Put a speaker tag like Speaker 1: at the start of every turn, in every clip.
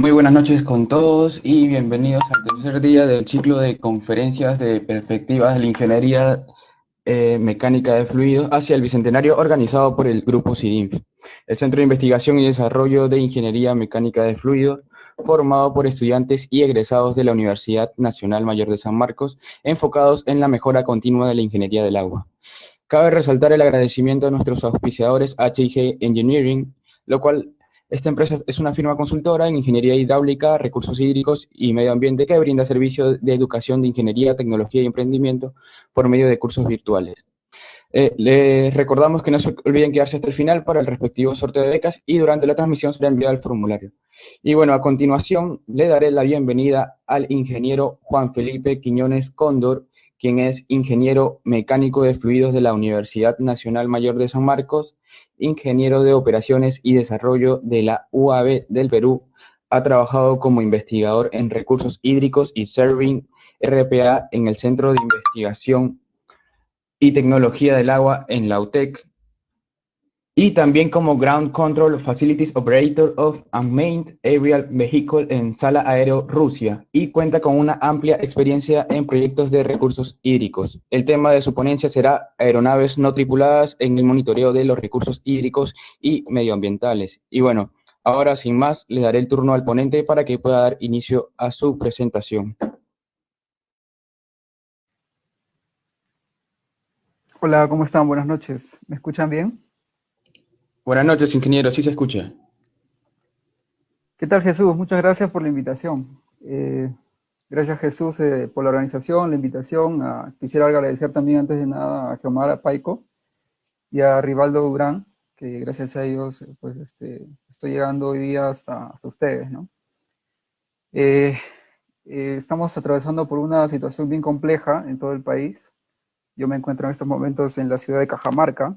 Speaker 1: Muy buenas noches con todos y bienvenidos al tercer día del ciclo de conferencias de perspectivas de la ingeniería mecánica de fluidos hacia el Bicentenario organizado por el Grupo CIDINF, el Centro de Investigación y Desarrollo de Ingeniería Mecánica de Fluidos, formado por estudiantes y egresados de la Universidad Nacional Mayor de San Marcos, enfocados en la mejora continua de la ingeniería del agua. Cabe resaltar el agradecimiento a nuestros auspiciadores H&G Engineering, lo cual esta empresa es una firma consultora en ingeniería hidráulica, recursos hídricos y medio ambiente que brinda servicios de educación de ingeniería, tecnología y emprendimiento por medio de cursos virtuales. Les recordamos que no se olviden quedarse hasta el final para el respectivo sorteo de becas y durante la transmisión será enviado el formulario. Y bueno, a continuación le daré la bienvenida al ingeniero Juan Felipe Quiñones Cóndor, quien es ingeniero mecánico de fluidos de la Universidad Nacional Mayor de San Marcos, ingeniero de operaciones y desarrollo de la UAB del Perú. Ha trabajado como investigador en recursos hídricos y Serving RPA en el Centro de Investigación y Tecnología del Agua en la UTEC, y también como Ground Control Facilities Operator of Unmanned Aerial Vehicle en Sala Aero Rusia, y cuenta con una amplia experiencia en proyectos de recursos hídricos. El tema de su ponencia será aeronaves no tripuladas en el monitoreo de los recursos hídricos y medioambientales. Y bueno, ahora sin más, le daré el turno al ponente para que pueda dar inicio a su presentación.
Speaker 2: Hola, ¿cómo están? Buenas noches. ¿Me escuchan bien?
Speaker 1: Buenas noches, ingeniero, ¿sí se escucha?
Speaker 2: ¿Qué tal, Jesús? Muchas gracias por la invitación. Gracias, Jesús, por la organización, la invitación. Quisiera agradecer también, antes de nada, a Xiomara Paico y a Rivaldo Durán, que gracias a ellos, pues, estoy llegando hoy día hasta ustedes, ¿no? Eh, Estamos atravesando por una situación bien compleja en todo el país. Yo me encuentro en estos momentos en la ciudad de Cajamarca.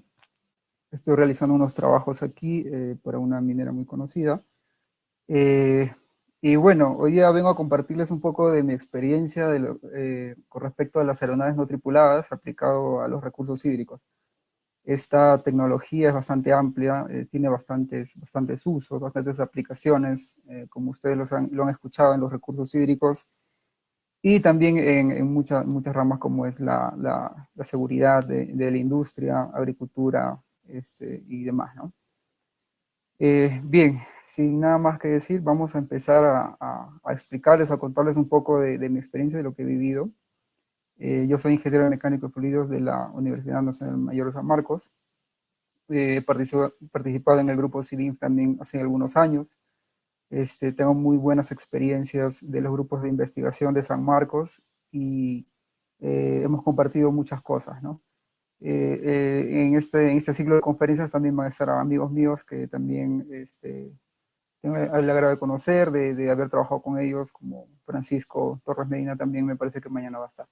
Speaker 2: Estoy realizando unos trabajos aquí para una minera muy conocida. Eh, y bueno, hoy día vengo a compartirles un poco de mi experiencia con respecto a las aeronaves no tripuladas aplicado a los recursos hídricos. Esta tecnología es bastante amplia, tiene bastantes usos, bastantes aplicaciones, como ustedes lo han escuchado en los recursos hídricos, y también en muchas ramas como es la seguridad de la industria, agricultura, y demás, ¿no? Bien, sin nada más que decir, vamos a empezar a explicarles, a contarles un poco de mi experiencia, de lo que he vivido. Yo soy ingeniero mecánico de fluidos de la Universidad Nacional Mayor de San Marcos. He participado en el grupo CIDINF también hace algunos años. Tengo muy buenas experiencias de los grupos de investigación de San Marcos y hemos compartido muchas cosas, ¿no? En este ciclo de conferencias también van a estar amigos míos que también tengo el agrado de conocer, de haber trabajado con ellos, como Francisco Torres Medina también me parece que mañana va a estar.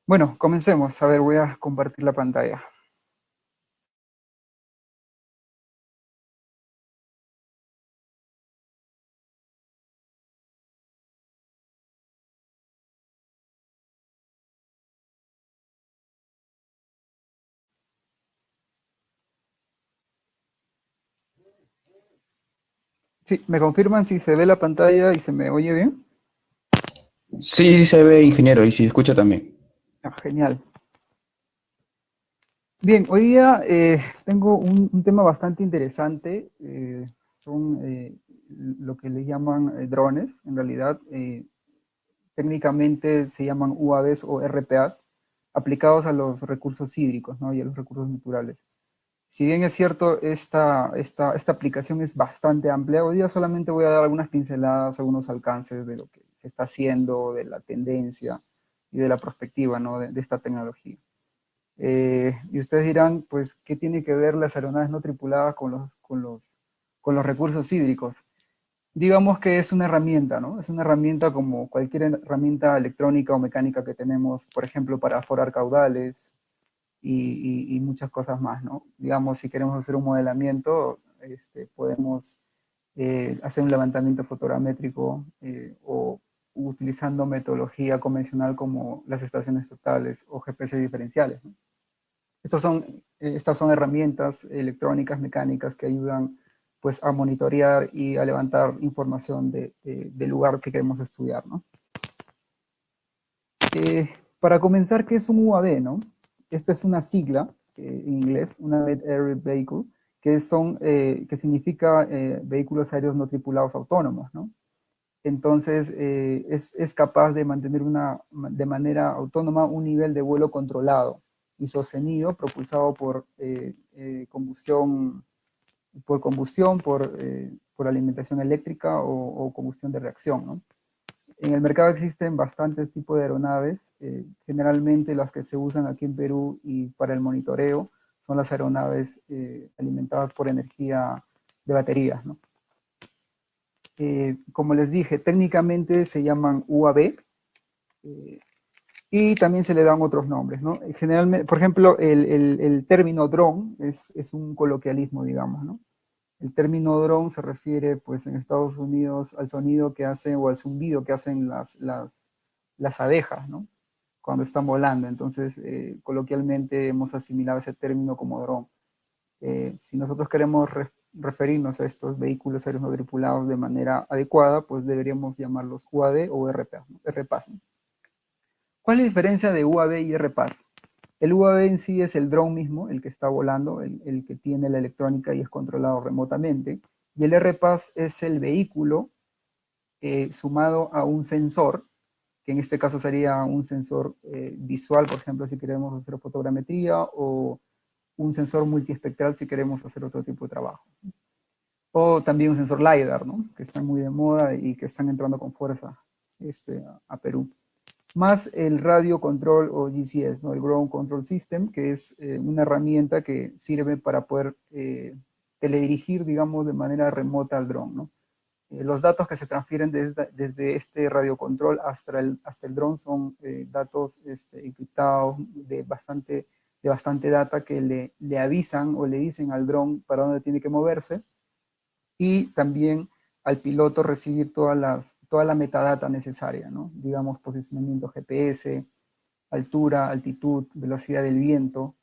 Speaker 2: Bueno, comencemos. A ver, voy a compartir la pantalla. Sí, ¿me confirman si se ve la pantalla y se me oye bien?
Speaker 1: Sí, se ve, ingeniero, y si se escucha también.
Speaker 2: Ah, genial. Bien, hoy día tengo un tema bastante interesante. Son lo que le llaman drones. En realidad, técnicamente se llaman UAVs o RPAs, aplicados a los recursos hídricos, ¿no? Y a los recursos naturales. Si bien es cierto, esta aplicación es bastante amplia, hoy día solamente voy a dar algunas pinceladas, algunos alcances de lo que se está haciendo, de la tendencia y de la perspectiva, ¿no? de esta tecnología. Y ustedes dirán, pues, ¿qué tiene que ver las aeronaves no tripuladas con los recursos hídricos? Digamos que es una herramienta, ¿no? Es una herramienta como cualquier herramienta electrónica o mecánica que tenemos, por ejemplo, para forar caudales y muchas cosas más, ¿no? Digamos, si queremos hacer un modelamiento, podemos hacer un levantamiento fotogramétrico o utilizando metodología convencional como las estaciones totales o GPS diferenciales, ¿no? Estas son herramientas electrónicas, mecánicas que ayudan pues a monitorear y a levantar información del lugar que queremos estudiar, ¿no? Para comenzar, ¿qué es un UAV, no? Esta es una sigla en inglés, Unmanned Aerial Vehicle, que significa vehículos aéreos no tripulados autónomos, ¿no? Entonces, es capaz de mantener de manera autónoma un nivel de vuelo controlado y sostenido, propulsado combustión, por alimentación eléctrica o combustión de reacción, ¿no? En el mercado existen bastantes tipos de aeronaves. Generalmente las que se usan aquí en Perú y para el monitoreo son las aeronaves alimentadas por energía de baterías, ¿no? Como les dije, técnicamente se llaman UAV, y también se le dan otros nombres, ¿no? Generalmente, por ejemplo, el término dron es un coloquialismo, digamos, ¿no? El término dron se refiere, pues, en Estados Unidos al sonido que hacen o al zumbido que hacen las abejas, ¿no? Cuando están volando. Entonces, coloquialmente hemos asimilado ese término como dron. Si nosotros queremos referirnos a estos vehículos aéreos no tripulados de manera adecuada, pues deberíamos llamarlos UAV o RPAS, ¿no? RPAS, ¿no? ¿Cuál es la diferencia de UAV y RPAS? El UAV en sí es el dron mismo, el que está volando, el que tiene la electrónica y es controlado remotamente. Y el RPAS es el vehículo sumado a un sensor, que en este caso sería un sensor visual, por ejemplo, si queremos hacer fotogrametría, o un sensor multiespectral si queremos hacer otro tipo de trabajo. O también un sensor LiDAR, ¿no? Que están muy de moda y que están entrando con fuerza a Perú. Más el radio control o GCS, ¿no? El Ground Control System, que es una herramienta que sirve para poder teledirigir, digamos, de manera remota al dron, ¿no? Los datos que se transfieren desde este radiocontrol hasta el dron son datos encriptados de bastante data que le avisan o le dicen al dron para dónde tiene que moverse, y también al piloto recibir toda la metadata necesaria, ¿no? Digamos, posicionamiento GPS, altura, altitud, velocidad del viento,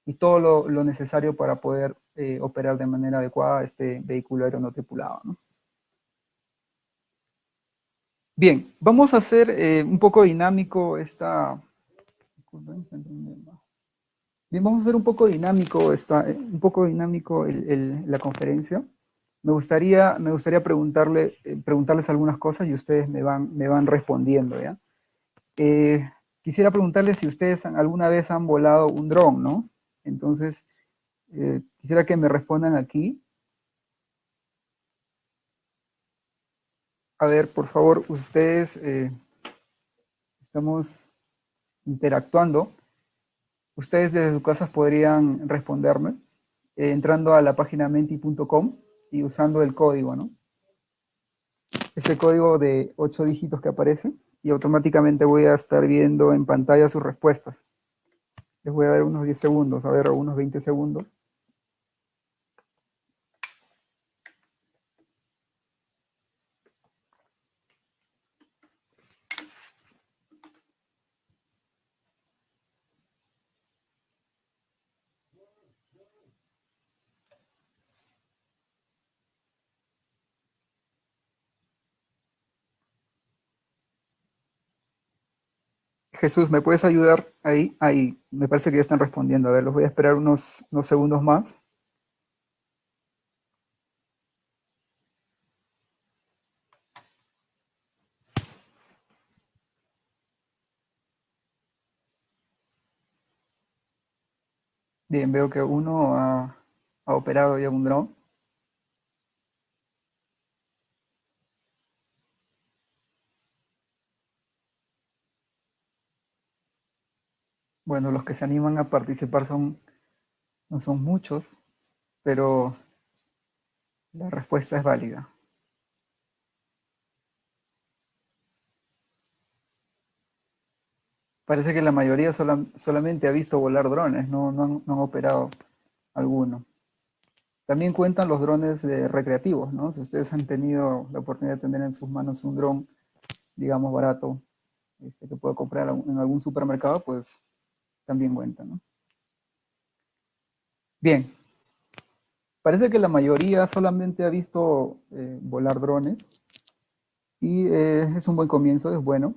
Speaker 2: y todo lo necesario para poder operar de manera adecuada este vehículo aéreo no tripulado, ¿no? Bien, vamos a hacer un poco dinámico Bien, vamos a hacer un poco dinámico la conferencia. Me gustaría preguntarles algunas cosas y ustedes me van respondiendo, ¿ya? Quisiera preguntarles si ustedes alguna vez han volado un dron, ¿no? Entonces, quisiera que me respondan aquí. A ver, por favor, ustedes, estamos interactuando. Ustedes desde sus casas podrían responderme entrando a la página menti.com y usando el código, ¿no? Ese código de 8 dígitos que aparece, y automáticamente voy a estar viendo en pantalla sus respuestas. Les voy a dar unos 10 segundos, a ver, unos 20 segundos. Jesús, ¿me puedes ayudar ahí? Ahí, me parece que ya están respondiendo. A ver, los voy a esperar unos segundos más. Bien, veo que uno ha operado ya un dron. Bueno, los que se animan a participar no son muchos, pero la respuesta es válida. Parece que la mayoría solamente ha visto volar drones, no han operado alguno. También cuentan los drones recreativos, ¿no? Si ustedes han tenido la oportunidad de tener en sus manos un dron, digamos, barato, que pueda comprar en algún supermercado, pues también cuentan, ¿no? Bien, parece que la mayoría solamente ha visto volar drones y es un buen comienzo, es bueno,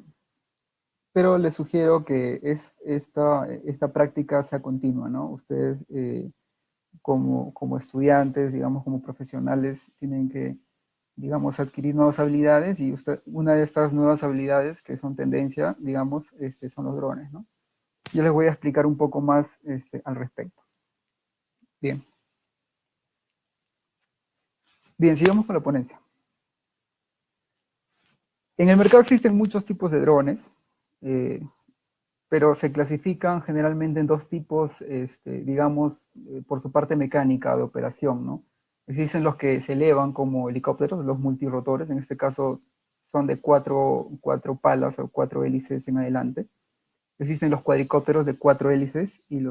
Speaker 2: pero les sugiero que esta práctica sea continua, ¿no? Ustedes como estudiantes, digamos, como profesionales, tienen que, digamos, adquirir nuevas habilidades y una de estas nuevas habilidades que son tendencia, digamos, son los drones, ¿no? Yo les voy a explicar un poco más al respecto. Bien. Bien, sigamos con la ponencia. En el mercado existen muchos tipos de drones, eh, pero se clasifican generalmente en dos tipos, digamos, por su parte mecánica de operación, ¿no? Existen los que se elevan como helicópteros, los multirotores, en este caso son de cuatro palas o cuatro hélices en adelante. Existen los cuadricópteros de cuatro hélices y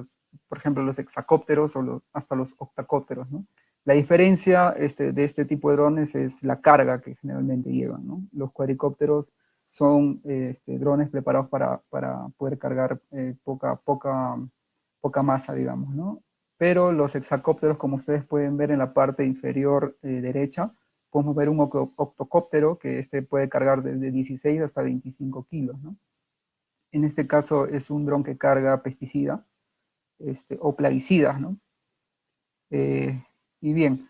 Speaker 2: por ejemplo, los hexacópteros o hasta los octacópteros, ¿no? La diferencia de este tipo de drones es la carga que generalmente llevan, ¿no? Los cuadricópteros son drones preparados para poder cargar poca masa, digamos, ¿no? Pero los hexacópteros, como ustedes pueden ver en la parte inferior derecha, podemos ver un octocóptero que puede cargar desde 16 hasta 25 kilos, ¿no? En este caso es un dron que carga pesticida o plaguicidas, ¿no? Y bien,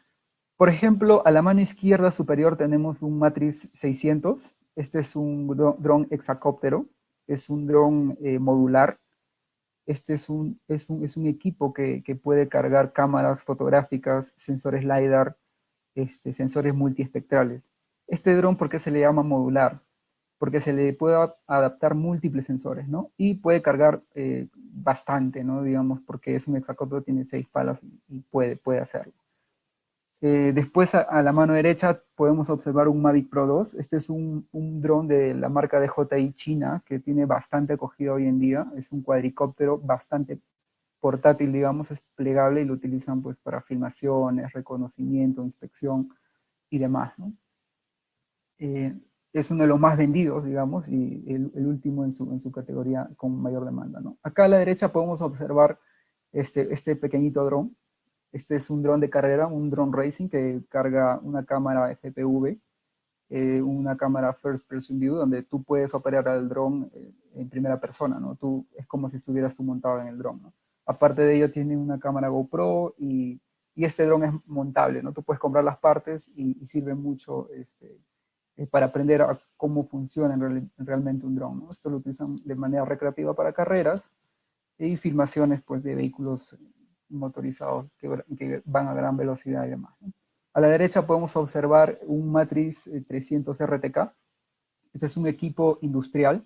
Speaker 2: por ejemplo, a la mano izquierda superior tenemos un Matrix 600. Este es un dron hexacóptero, es un dron modular. Este es un equipo que puede cargar cámaras fotográficas, sensores LiDAR, sensores multiespectrales. Este dron, ¿por qué se le llama modular? Porque se le puede adaptar múltiples sensores, ¿no? Y puede cargar bastante, ¿no? Digamos, porque es un hexacóptero, tiene 6 palas y puede hacerlo. Después a la mano derecha podemos observar un Mavic Pro 2. Este es un dron de la marca DJI China que tiene bastante acogida hoy en día. Es un cuadricóptero bastante portátil, digamos, es plegable y lo utilizan pues para filmaciones, reconocimiento, inspección y demás, ¿no? Es uno de los más vendidos, digamos, y el último en su categoría con mayor demanda, ¿no? Acá a la derecha podemos observar este pequeñito dron. Este es un dron de carrera, un drone racing que carga una cámara FPV, una cámara First Person View, donde tú puedes operar al dron en primera persona, ¿no? Es como si estuvieras tú montado en el dron, ¿no? Aparte de ello tiene una cámara GoPro y este dron es montable, ¿no? Tú puedes comprar las partes y sirve mucho para aprender a cómo funciona realmente un dron, ¿no? Esto lo utilizan de manera recreativa para carreras y filmaciones pues, de vehículos motorizados que van a gran velocidad y demás, ¿no? A la derecha podemos observar un Matrix 300 RTK. Este es un equipo industrial.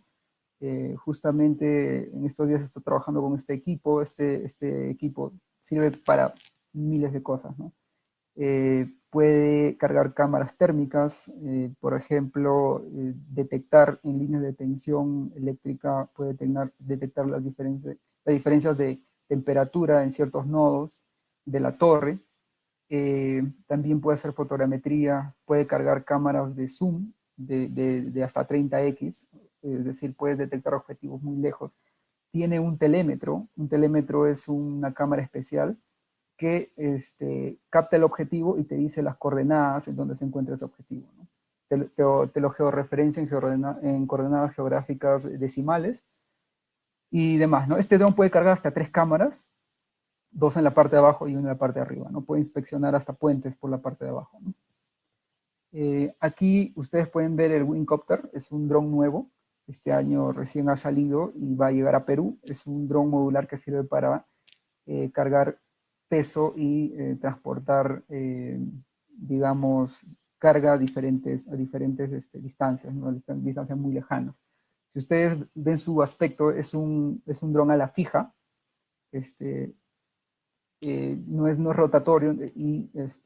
Speaker 2: Justamente en estos días estoy trabajando con este equipo. Este equipo sirve para miles de cosas, ¿no? Puede cargar cámaras térmicas, por ejemplo, detectar en líneas de tensión eléctrica, puede detectar las diferencias de temperatura en ciertos nodos de la torre. También puede hacer fotogrametría, puede cargar cámaras de zoom de hasta 30x, es decir, puede detectar objetivos muy lejos. Tiene un telémetro es una cámara especial que capta el objetivo y te dice las coordenadas en donde se encuentra ese objetivo, ¿no? Te lo georreferencia en coordenadas geográficas decimales y demás, ¿no? Este dron puede cargar hasta 3 cámaras, 2 en la parte de abajo y una en la parte de arriba, ¿no? Puede inspeccionar hasta puentes por la parte de abajo, ¿no? Aquí ustedes pueden ver el Wingcopter, es un dron nuevo, este año recién ha salido y va a llegar a Perú. Es un dron modular que sirve para cargar peso y transportar, digamos, carga a diferentes distancias, ¿no? Distancias muy lejanas. Si ustedes ven su aspecto, es un dron a la fija, este, no es rotatorio y es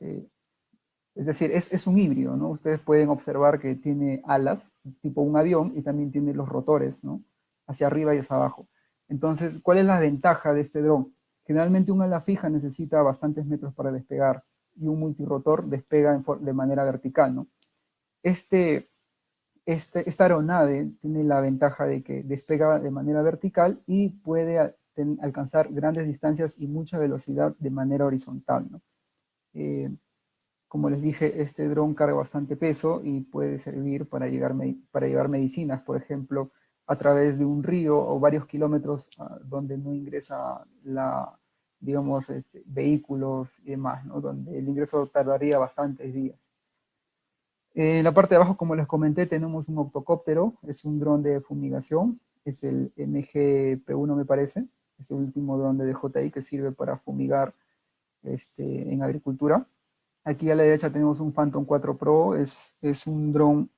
Speaker 2: decir, es un híbrido, ¿no? Ustedes pueden observar que tiene alas, tipo un avión, y también tiene los rotores, ¿no? Hacia arriba y hacia abajo. Entonces, ¿cuál es la ventaja de este dron? Generalmente un ala fija necesita bastantes metros para despegar y un multirotor despega de manera vertical, ¿no? Esta aeronave tiene la ventaja de que despega de manera vertical y puede alcanzar grandes distancias y mucha velocidad de manera horizontal, ¿no? Como les dije, este dron carga bastante peso y puede servir para llevar medicinas, por ejemplo, a través de un río o varios kilómetros donde no ingresa digamos, vehículos y demás, ¿no? Donde el ingreso tardaría bastantes días. En la parte de abajo, como les comenté, tenemos un octocóptero, es un dron de fumigación, es el MGP-1 me parece, es el último dron de DJI que sirve para fumigar en agricultura. Aquí a la derecha tenemos un Phantom 4 Pro, es un dron,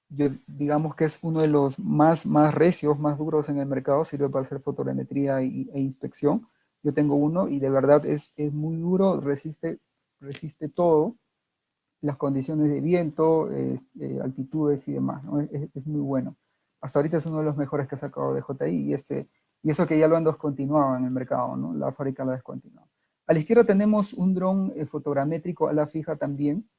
Speaker 2: digamos que es uno de los más recios, más duros en el mercado, sirve para hacer fotogrametría e inspección. Yo tengo uno y de verdad es muy duro, resiste todo, las condiciones de viento, altitudes y demás, ¿no? Es muy bueno. Hasta ahorita es uno de los mejores que ha sacado de DJI y eso que ya lo han descontinuado en el mercado, ¿no? La fábrica lo ha descontinuado. A la izquierda tenemos un dron fotogramétrico a la fija también,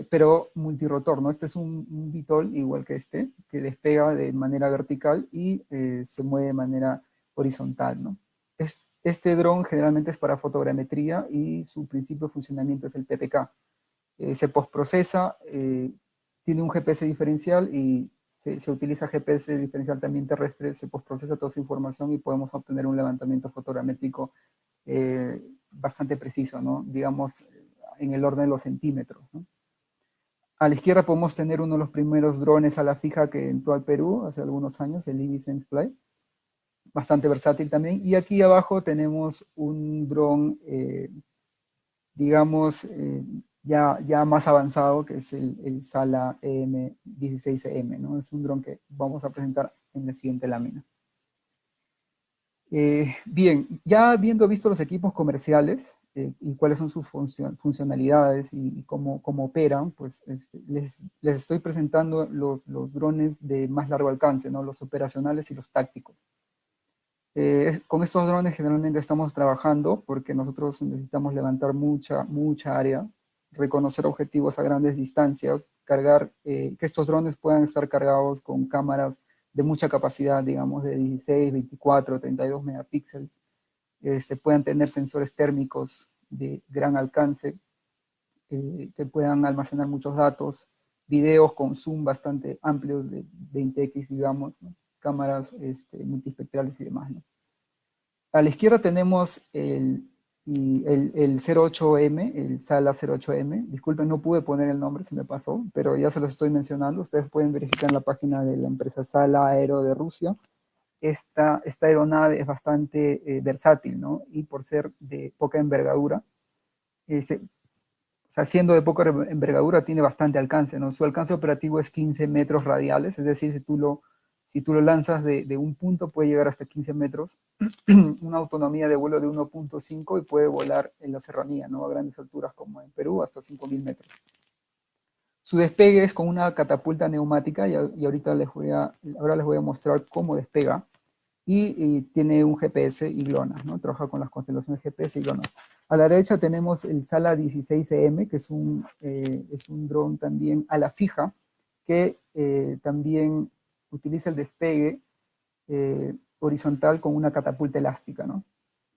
Speaker 2: pero multirotor, ¿no? Este es un VTOL igual que que despega de manera vertical y se mueve de manera horizontal, ¿no? Este dron generalmente es para fotogrametría y su principio de funcionamiento es el PPK. Se postprocesa, tiene un GPS diferencial y se utiliza GPS diferencial también terrestre, se postprocesa toda esa información y podemos obtener un levantamiento fotogramétrico bastante preciso, ¿no? Digamos, en el orden de los centímetros, ¿no? A la izquierda podemos tener uno de los primeros drones a la fija que entró al Perú hace algunos años, el Ibis Fly, bastante versátil también. Y aquí abajo tenemos un dron, digamos, ya más avanzado, que es el Sala EM16M, ¿no? Es un dron que vamos a presentar en la siguiente lámina. Bien, ya habiendo visto los equipos comerciales y cuáles son sus funcionalidades y cómo operan, pues les estoy presentando los drones de más largo alcance, ¿no? Los operacionales y los tácticos. Con estos drones generalmente estamos trabajando porque nosotros necesitamos levantar mucha área, reconocer objetivos a grandes distancias, que estos drones puedan estar cargados con cámaras de mucha capacidad, digamos, de 16, 24, 32 megapíxeles, puedan tener sensores térmicos de gran alcance, que puedan almacenar muchos datos, videos con zoom bastante amplios de 20x, digamos, ¿no? Cámaras multispectrales y demás, ¿no? A la izquierda tenemos el 08M, el Sala 08M. Disculpen, no pude poner el nombre, se me pasó, pero ya se los estoy mencionando. Ustedes pueden verificar en la página de la empresa Sala Aero de Rusia. Esta aeronave es bastante versátil, ¿no? Y por ser de poca envergadura, o sea, siendo de poca envergadura, tiene bastante alcance, ¿no? Su alcance operativo es 15 metros radiales, es decir, si tú lo lanzas de un punto, puede llegar hasta 15 metros, una autonomía de vuelo de 1.5 y puede volar en la serranía, ¿no? A grandes alturas como en Perú, hasta 5.000 metros. Su despegue es con una catapulta neumática y ahorita ahora les voy a mostrar cómo despega. Y tiene un GPS y GLONASS, ¿no? Trabaja con las constelaciones GPS y GLONASS. A la derecha tenemos el Sala 16EM, que es un dron también a la fija, que también utiliza el despegue horizontal con una catapulta elástica, ¿no?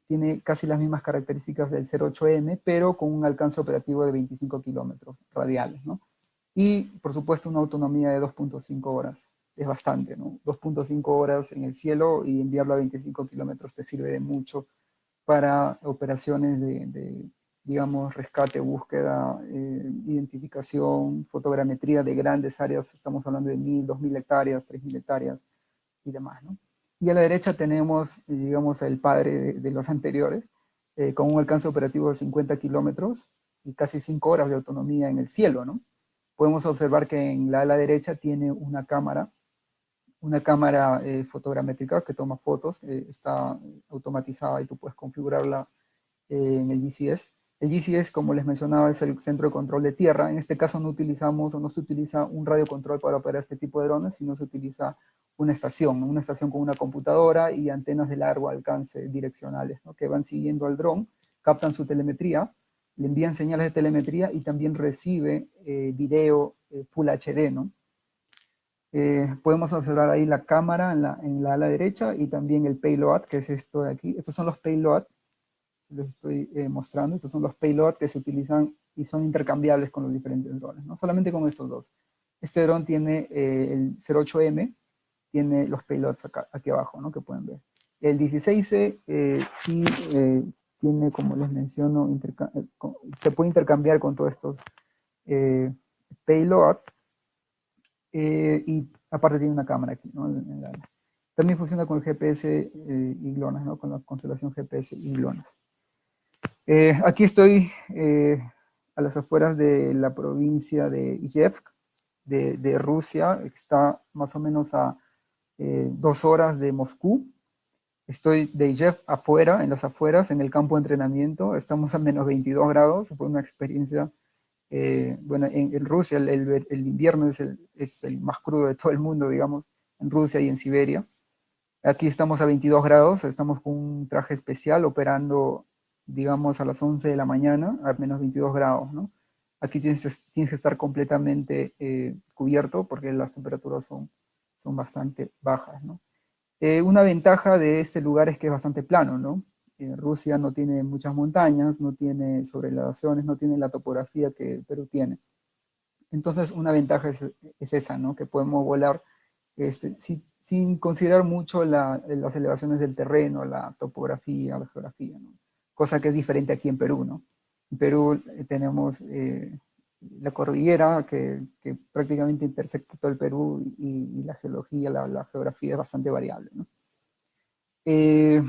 Speaker 2: Tiene casi las mismas características del 08M, pero con un alcance operativo de 25 kilómetros radiales, ¿no? Y, por supuesto, una autonomía de 2.5 horas. Es bastante, ¿no? 2.5 horas en el cielo y enviarlo a 25 kilómetros te sirve de mucho para operaciones digamos, rescate, búsqueda, identificación, fotogrametría de grandes áreas. Estamos hablando de 1.000, 2.000 hectáreas, 3.000 hectáreas y demás, ¿no? Y a la derecha tenemos, digamos, el padre de los anteriores, con un alcance operativo de 50 kilómetros y casi 5 horas de autonomía en el cielo, ¿no? Podemos observar que en la ala derecha tiene una cámara fotogramétrica que toma fotos, está automatizada y tú puedes configurarla en el GCS. El GCS, como les mencionaba, es el centro de control de tierra. En este caso no utilizamos o no se utiliza un radiocontrol para operar este tipo de drones, sino se utiliza una estación con una computadora y antenas de largo alcance direccionales, ¿no? Que van siguiendo al dron, captan su telemetría, le envían señales de telemetría y también recibe video Full HD, ¿no? Podemos observar ahí la cámara en la ala derecha y también el payload, que es esto de aquí. Estos son los payload. les estoy mostrando. Estos son los payloads que se utilizan y son intercambiables con los diferentes drones, ¿no? Solamente con estos dos. Este dron tiene el 08M, tiene los payloads acá, aquí abajo, ¿no? Que pueden ver. El 16C sí tiene, como les menciono, se puede intercambiar con todos estos payloads, y aparte tiene una cámara aquí, ¿no? También funciona con el GPS y GLONASS, ¿no? Con la constelación GPS y GLONASS. Aquí estoy a las afueras de la provincia de Ijevsk, de Rusia, que está más o menos a 2 horas de Moscú. Estoy de Ijevsk afuera, en las afueras, en el campo de entrenamiento. Estamos a menos 22 grados. Fue una experiencia, bueno, en Rusia el invierno es el más crudo de todo el mundo, digamos, en Rusia y en Siberia. Aquí estamos a 22 grados, estamos con un traje especial operando, digamos, a las 11 de la mañana, a menos 22 grados, ¿no? Aquí tienes que estar completamente cubierto porque las temperaturas son bastante bajas, ¿no? Una ventaja de este lugar es que es bastante plano, ¿no? Rusia no tiene muchas montañas, no tiene sobreelevaciones, no tiene la topografía que Perú tiene. Entonces, una ventaja es esa, ¿no? Que podemos volar sin considerar mucho las elevaciones del terreno, la topografía, la geografía, ¿no? Cosa que es diferente aquí en Perú, ¿no? En Perú tenemos la cordillera que prácticamente intersecta todo el Perú y la geología, la geografía es bastante variable, ¿no? Eh,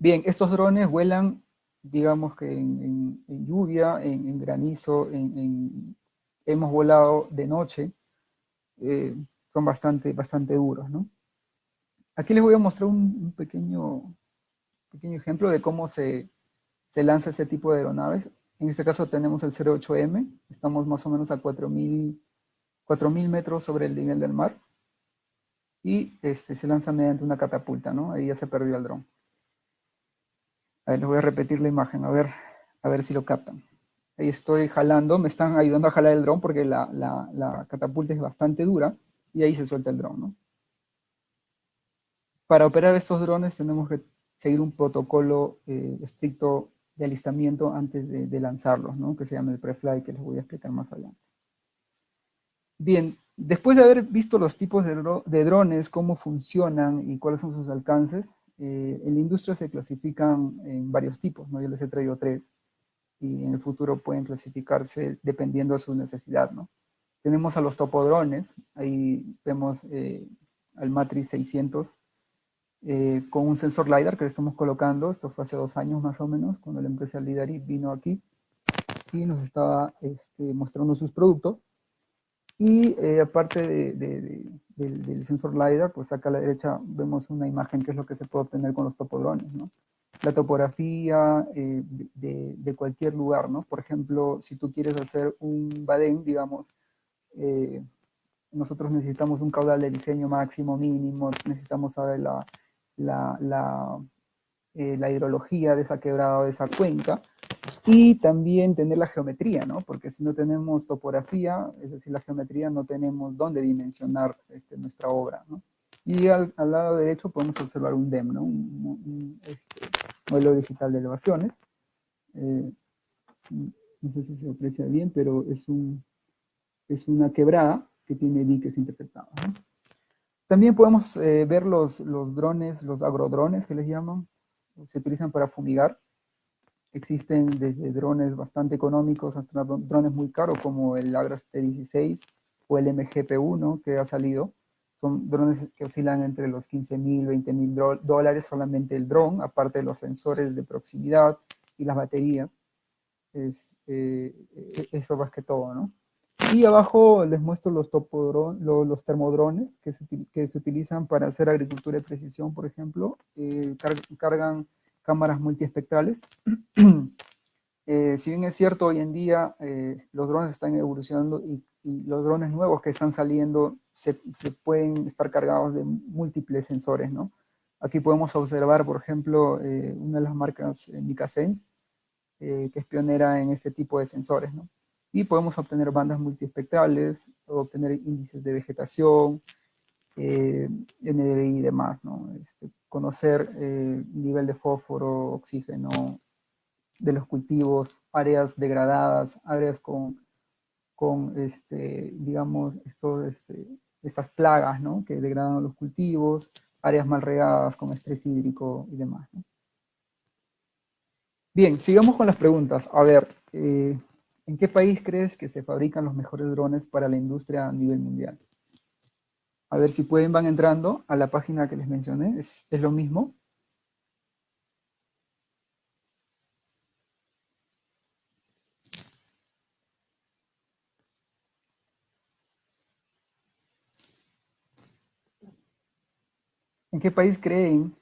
Speaker 2: Bien, estos drones vuelan, digamos que en lluvia, en granizo, hemos volado de noche, eh, son bastante duros, ¿no? Aquí les voy a mostrar un pequeño ejemplo de cómo se lanza este tipo de aeronaves. En este caso tenemos el 08M, estamos más o menos a 4.000 metros sobre el nivel del mar, y se lanza mediante una catapulta, ¿no? Ahí ya se perdió el dron. A ver, les voy a repetir la imagen, a ver si lo captan. Ahí estoy jalando, me están ayudando a jalar el dron porque la catapulta es bastante dura y ahí se suelta el dron, ¿no? Para operar estos drones tenemos que seguir un protocolo estricto de alistamiento antes de lanzarlos, ¿no? Que se llama el pre-flight, que les voy a explicar más adelante. Bien, después de haber visto los tipos de drones, cómo funcionan y cuáles son sus alcances, en la industria se clasifican en varios tipos, ¿no? Yo les he traído 3 y en el futuro pueden clasificarse dependiendo de su necesidad, ¿no? Tenemos a los topodrones, ahí vemos al Matrix 600 con un sensor LiDAR que le estamos colocando. Esto fue hace 2 años más o menos, cuando la empresa Lidari vino aquí y nos estaba mostrando sus productos. Y aparte del sensor LiDAR, pues acá a la derecha vemos una imagen que es lo que se puede obtener con los topodrones, ¿no? La topografía de cualquier lugar, ¿no? Por ejemplo, si tú quieres hacer un badén, digamos, nosotros necesitamos un caudal de diseño máximo, mínimo, necesitamos saber la hidrología de esa quebrada o de esa cuenca, y también tener la geometría, ¿no? Porque si no tenemos topografía, es decir, la geometría, no tenemos dónde dimensionar nuestra obra, ¿no? Y al lado derecho podemos observar un DEM, ¿no? Un modelo digital de elevaciones. No sé si se aprecia bien, pero es una quebrada que tiene diques interceptados, ¿no? También podemos ver los drones, los agrodrones que les llaman, se utilizan para fumigar. Existen desde drones bastante económicos hasta drones muy caros como el Agras T-16 o el MGP-1 que ha salido. Son drones que oscilan entre los 15.000, 20.000 dólares solamente el dron, aparte de los sensores de proximidad y las baterías. Eso más que todo, ¿no? Y abajo les muestro los termodrones que se utilizan para hacer agricultura de precisión, por ejemplo. Cargan cámaras multiespectrales. Si bien es cierto, hoy en día los drones están evolucionando y los drones nuevos que están saliendo se pueden estar cargados de múltiples sensores, ¿no? Aquí podemos observar, por ejemplo, una de las marcas Micasense, que es pionera en este tipo de sensores, ¿no? Y podemos obtener bandas multiespectrales, obtener índices de vegetación, NDVI y demás, ¿no? Conocer nivel de fósforo, oxígeno, de los cultivos, áreas degradadas, áreas con digamos, estas plagas, ¿no? Que degradan los cultivos, áreas mal regadas con estrés hídrico y demás, ¿no? Bien, sigamos con las preguntas. A ver, ¿en qué país crees que se fabrican los mejores drones para la industria a nivel mundial? A ver si pueden, van entrando a la página que les mencioné, es lo mismo. ¿En qué país creen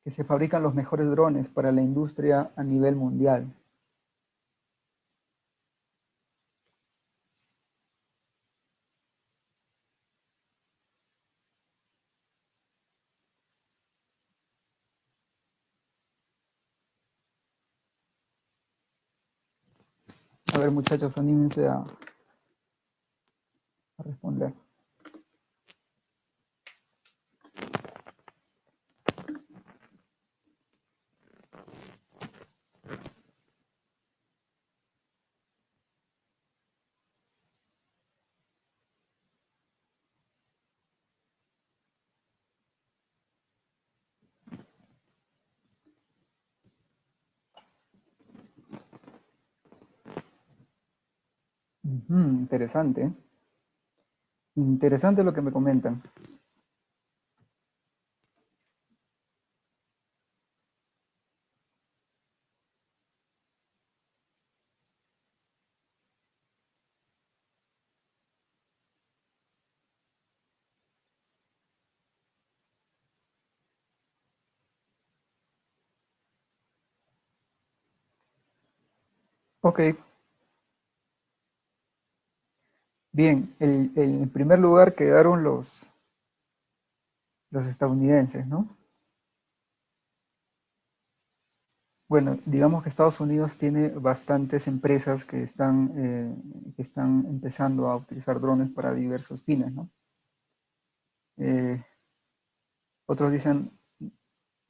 Speaker 2: que se fabrican los mejores drones para la industria a nivel mundial? A ver, muchachos, anímense a responder. Interesante. Interesante lo que me comentan. Ok, bien. En primer lugar quedaron los estadounidenses, ¿no? Bueno, digamos que Estados Unidos tiene bastantes empresas que están empezando a utilizar drones para diversos fines, ¿no? Eh, Otros dicen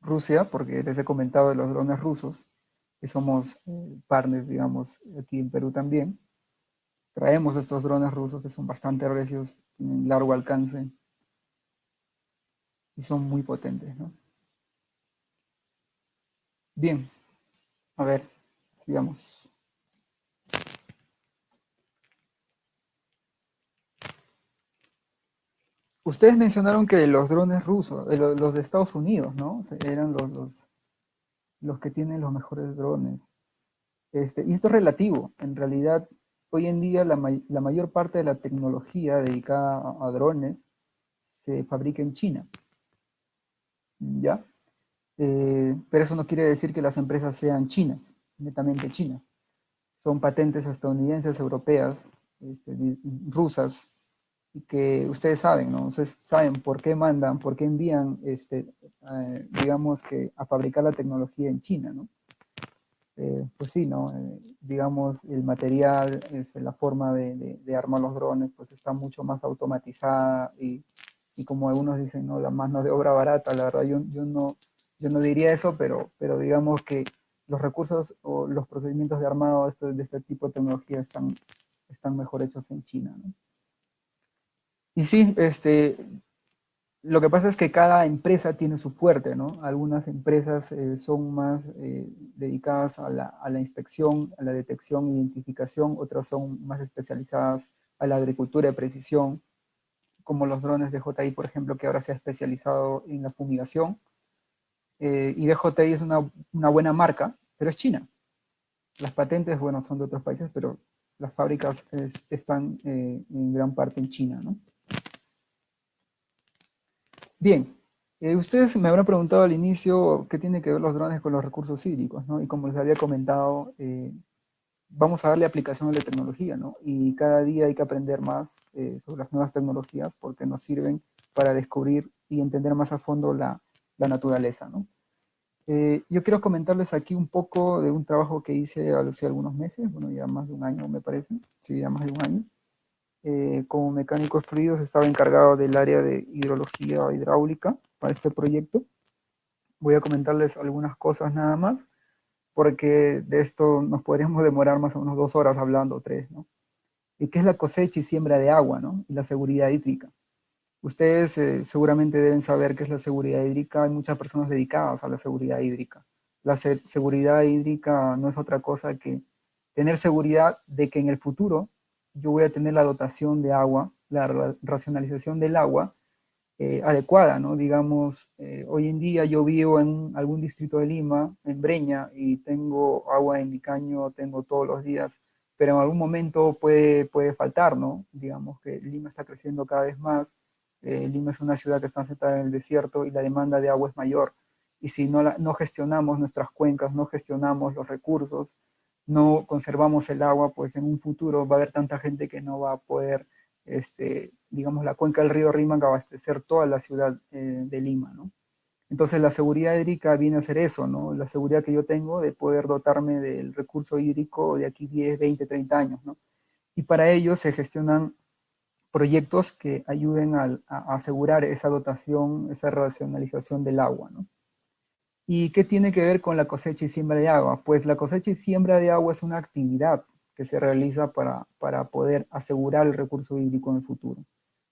Speaker 2: Rusia, porque les he comentado de los drones rusos, que somos partners, digamos, aquí en Perú también. Traemos estos drones rusos que son bastante recios, tienen largo alcance y son muy potentes, ¿no? Bien, a ver, sigamos. Ustedes mencionaron que los drones rusos, los de Estados Unidos, ¿no? Eran los que tienen los mejores drones. Y esto es relativo. En realidad, hoy en día la mayor parte de la tecnología dedicada a drones se fabrica en China, ¿ya? Pero eso no quiere decir que las empresas sean chinas, netamente chinas. Son patentes estadounidenses, europeas, rusas, y que ustedes saben, ¿no? Ustedes saben por qué mandan, por qué envían, digamos que a fabricar la tecnología en China, ¿no? Pues sí, ¿no? Digamos, el material, la forma de armar los drones, pues está mucho más automatizada y como algunos dicen, ¿no? La mano de obra barata, la verdad yo no diría eso, pero digamos que los recursos o los procedimientos de armado de este tipo de tecnología están mejor hechos en China, ¿no? Y sí, lo que pasa es que cada empresa tiene su fuerte, ¿no? Algunas empresas son más dedicadas a la inspección, a la detección e identificación, otras son más especializadas a la agricultura de precisión, como los drones de DJI, por ejemplo, que ahora se ha especializado en la fumigación. Y DJI es una buena marca, pero es China. Las patentes, bueno, son de otros países, pero las fábricas están en gran parte en China, ¿no? Bien, ustedes me habrán preguntado al inicio qué tiene que ver los drones con los recursos hídricos, ¿no? Y como les había comentado, vamos a darle aplicación a la tecnología, ¿no? Y cada día hay que aprender más sobre las nuevas tecnologías porque nos sirven para descubrir y entender más a fondo la naturaleza, ¿no? Yo quiero comentarles aquí un poco de un trabajo que hice hace algunos meses, bueno, ya más de un año me parece, sí, ya más de un año. Como mecánico de fluidos estaba encargado del área de hidrología hidráulica para este proyecto. Voy a comentarles algunas cosas nada más. porque de esto nos podríamos demorar más o menos 2 horas hablando, o 3, ¿no? ¿Y qué es la cosecha y siembra de agua, ¿no? Y la seguridad hídrica. Ustedes seguramente deben saber qué es la seguridad hídrica. Hay muchas personas dedicadas a la seguridad hídrica. La seguridad hídrica no es otra cosa que tener seguridad de que en el futuro yo voy a tener la dotación de agua, la racionalización del agua adecuada, ¿no? Digamos, hoy en día yo vivo en algún distrito de Lima, en Breña, y tengo agua en mi caño, tengo todos los días, pero en algún momento puede faltar, ¿no? Digamos que Lima está creciendo cada vez más, Lima es una ciudad que está sentada en el desierto y la demanda de agua es mayor. Y si no gestionamos nuestras cuencas, no gestionamos los recursos, no conservamos el agua, pues en un futuro va a haber tanta gente que no va a poder, digamos, la cuenca del río Rímac abastecer toda la ciudad de Lima, ¿no? Entonces la seguridad hídrica viene a ser eso, ¿no? La seguridad que yo tengo de poder dotarme del recurso hídrico de aquí 10, 20, 30 años, ¿no? Y para ello se gestionan proyectos que ayuden a asegurar esa dotación, esa racionalización del agua, ¿no? ¿Y qué tiene que ver con la cosecha y siembra de agua? Pues la cosecha y siembra de agua es una actividad que se realiza para poder asegurar el recurso hídrico en el futuro.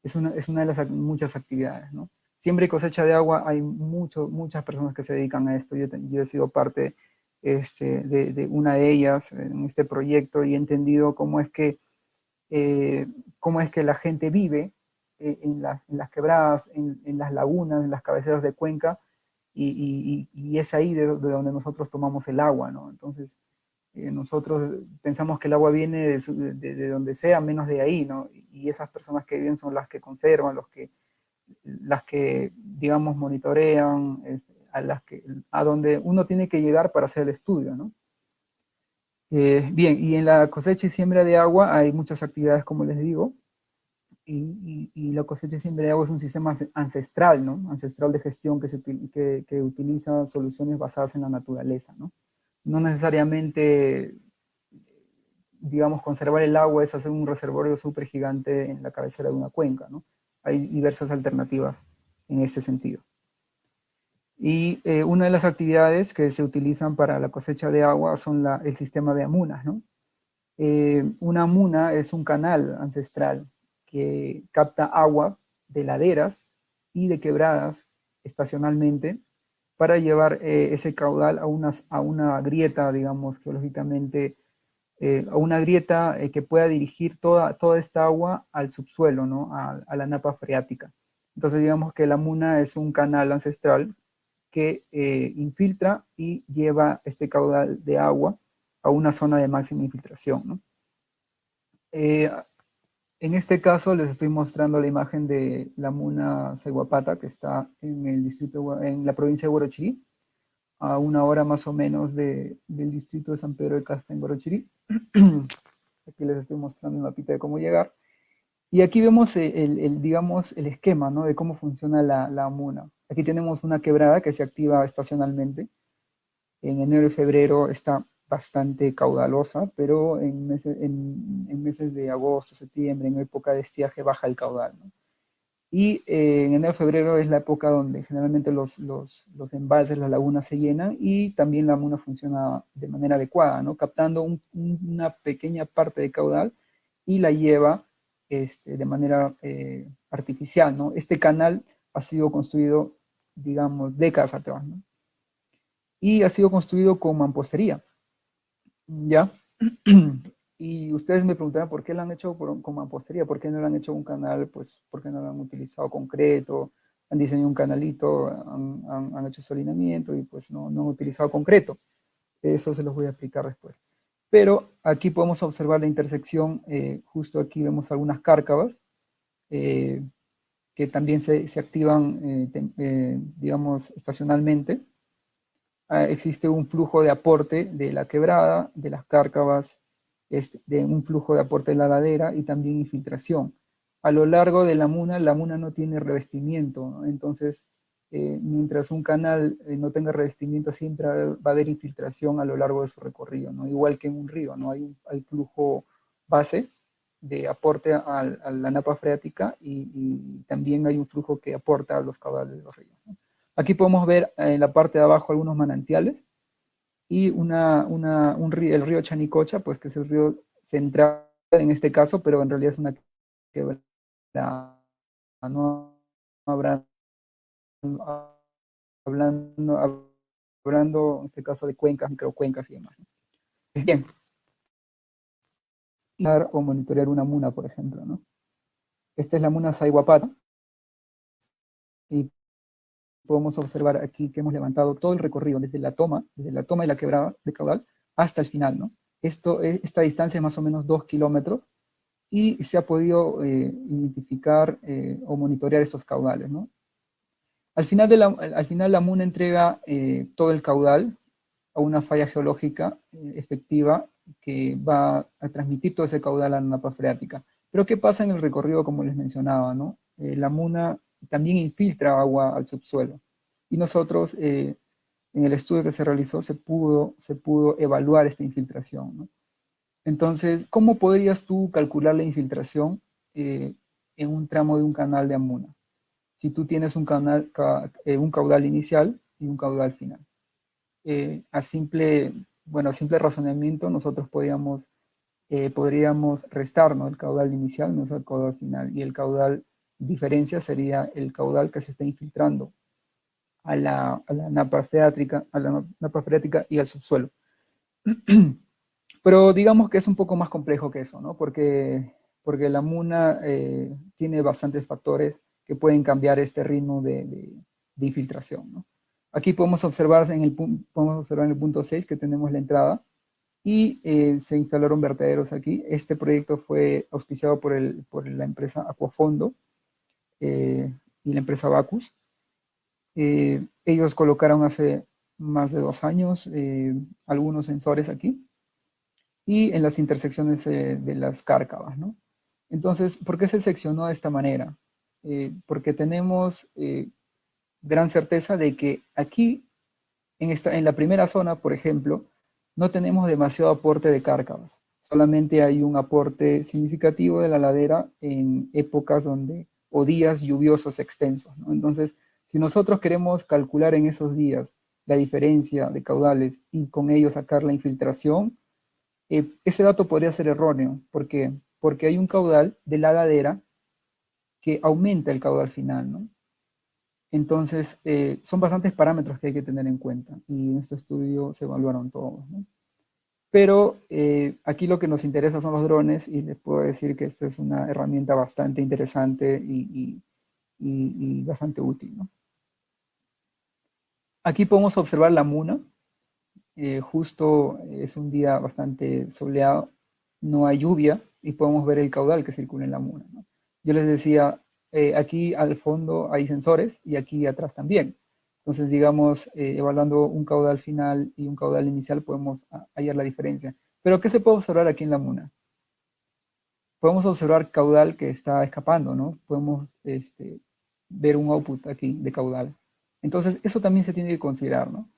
Speaker 2: Es una de las muchas actividades, ¿no? Siembra y cosecha de agua, hay muchas personas que se dedican a esto. Yo he sido parte de una de ellas en este proyecto y he entendido cómo es que la gente vive en las quebradas, en las lagunas, en las cabeceras de cuenca, y es ahí de donde nosotros tomamos el agua, ¿no? Entonces, nosotros pensamos que el agua viene de donde sea, menos de ahí, ¿no? Y esas personas que viven son las que conservan, las que digamos, monitorean, a donde uno tiene que llegar para hacer el estudio, ¿no? Bien, y en la cosecha y siembra de agua hay muchas actividades, como les digo, y la cosecha y siembra de agua es un sistema ancestral, ¿no? Ancestral de gestión que utiliza soluciones basadas en la naturaleza, ¿no? No necesariamente, digamos, conservar el agua es hacer un reservorio súper gigante en la cabecera de una cuenca, ¿no? Hay diversas alternativas en este sentido. Y una de las actividades que se utilizan para la cosecha de agua son el sistema de amunas, ¿no? Una amuna es un canal ancestral que capta agua de laderas y de quebradas estacionalmente para llevar ese caudal a una grieta, digamos, geológicamente, a una grieta que pueda dirigir toda esta agua al subsuelo, ¿no? A la napa freática. Entonces, digamos que la amuna es un canal ancestral que infiltra y lleva este caudal de agua a una zona de máxima infiltración, ¿no? Eh, en este caso les estoy mostrando la imagen de la Muna Seguapata, que está en la provincia de Huarochirí, a 1 hora más o menos del distrito de San Pedro de Casta en Huarochirí. Aquí les estoy mostrando un mapita de cómo llegar. Y aquí vemos digamos, el esquema, ¿no? De cómo funciona la Muna. Aquí tenemos una quebrada que se activa estacionalmente. En enero y febrero está bastante caudalosa, pero en meses de agosto, septiembre, en época de estiaje, baja el caudal, ¿no? Y en enero y febrero es la época donde generalmente los embalses, las lagunas se llenan y también la muna funciona de manera adecuada, ¿no? Captando una pequeña parte de caudal y la lleva de manera artificial, ¿no? Este canal ha sido construido, digamos, décadas atrás, ¿no? Y ha sido construido con mampostería, ¿ya? Y ustedes me preguntarán por qué lo han hecho con mampostería, por qué no lo han hecho un canal, pues, por qué no lo han utilizado concreto, han diseñado un canalito, han hecho solinamiento y pues no han utilizado concreto. Eso se los voy a explicar después. Pero aquí podemos observar la intersección, justo aquí vemos algunas cárcavas que también se activan, digamos, estacionalmente. Existe un flujo de aporte de la quebrada, de las cárcavas, de un flujo de aporte de la ladera y también infiltración. A lo largo de la muna no tiene revestimiento, ¿no? Entonces, mientras un canal no tenga revestimiento, siempre va a haber infiltración a lo largo de su recorrido, ¿no? Igual que en un río, ¿no? Hay flujo base de aporte a la napa freática y también hay un flujo que aporta a los caudales de los ríos, ¿no? Aquí podemos ver en la parte de abajo algunos manantiales y el río Chanicocha, pues que es el río central en este caso, pero en realidad es una quebrada, no habrá, hablando, hablando en este caso de cuencas, microcuencas y demás. Bien, o monitorear una muna, por ejemplo, ¿no? Esta es la muna Saiguapata, y podemos observar aquí que hemos levantado todo el recorrido desde la toma y la quebrada de caudal hasta el final, ¿no? Esta distancia es más o menos 2 kilómetros y se ha podido identificar o monitorear estos caudales, ¿no? Al final la MUNA entrega todo el caudal a una falla geológica efectiva que va a transmitir todo ese caudal a la napa freática. Pero ¿qué pasa en el recorrido, como les mencionaba, ¿no? La MUNA también infiltra agua al subsuelo. Y nosotros, en el estudio que se realizó, se pudo evaluar esta infiltración, ¿no? Entonces, ¿cómo podrías tú calcular la infiltración en un tramo de un canal de Amuna? Si tú tienes un caudal inicial y un caudal final. A simple razonamiento, nosotros podríamos restar, ¿no?, el caudal inicial menos el caudal final, y el caudal diferencia sería el caudal que se está infiltrando a la napa freática y al subsuelo. Pero digamos que es un poco más complejo que eso, ¿no? Porque la MUNA tiene bastantes factores que pueden cambiar este ritmo de infiltración, ¿no? Aquí podemos observar en el punto 6 que tenemos la entrada y se instalaron vertederos aquí. Este proyecto fue auspiciado por la empresa Aquafondo y la empresa Bacus. Ellos colocaron hace más de 2 años algunos sensores aquí y en las intersecciones de las cárcavas, ¿no? Entonces, ¿por qué se seccionó de esta manera? Porque tenemos gran certeza de que aquí, en la primera zona, por ejemplo, no tenemos demasiado aporte de cárcavas. Solamente hay un aporte significativo de la ladera en épocas o días lluviosos extensos, ¿no? Entonces, si nosotros queremos calcular en esos días la diferencia de caudales y con ello sacar la infiltración, ese dato podría ser erróneo. ¿Por qué? Porque hay un caudal de la ladera que aumenta el caudal final, ¿no? Entonces, son bastantes parámetros que hay que tener en cuenta y en este estudio se evaluaron todos, ¿no? Pero aquí lo que nos interesa son los drones y les puedo decir que esta es una herramienta bastante interesante y bastante útil, ¿no? Aquí podemos observar la MUNA. Justo es un día bastante soleado, no hay lluvia y podemos ver el caudal que circula en la MUNA, ¿no? Yo les decía, aquí al fondo hay sensores y aquí atrás también. Entonces, digamos, evaluando un caudal final y un caudal inicial podemos hallar la diferencia. Pero, ¿qué se puede observar aquí en la MUNA? Podemos observar caudal que está escapando, ¿no? Podemos ver un output aquí de caudal. Entonces, eso también se tiene que considerar, ¿no?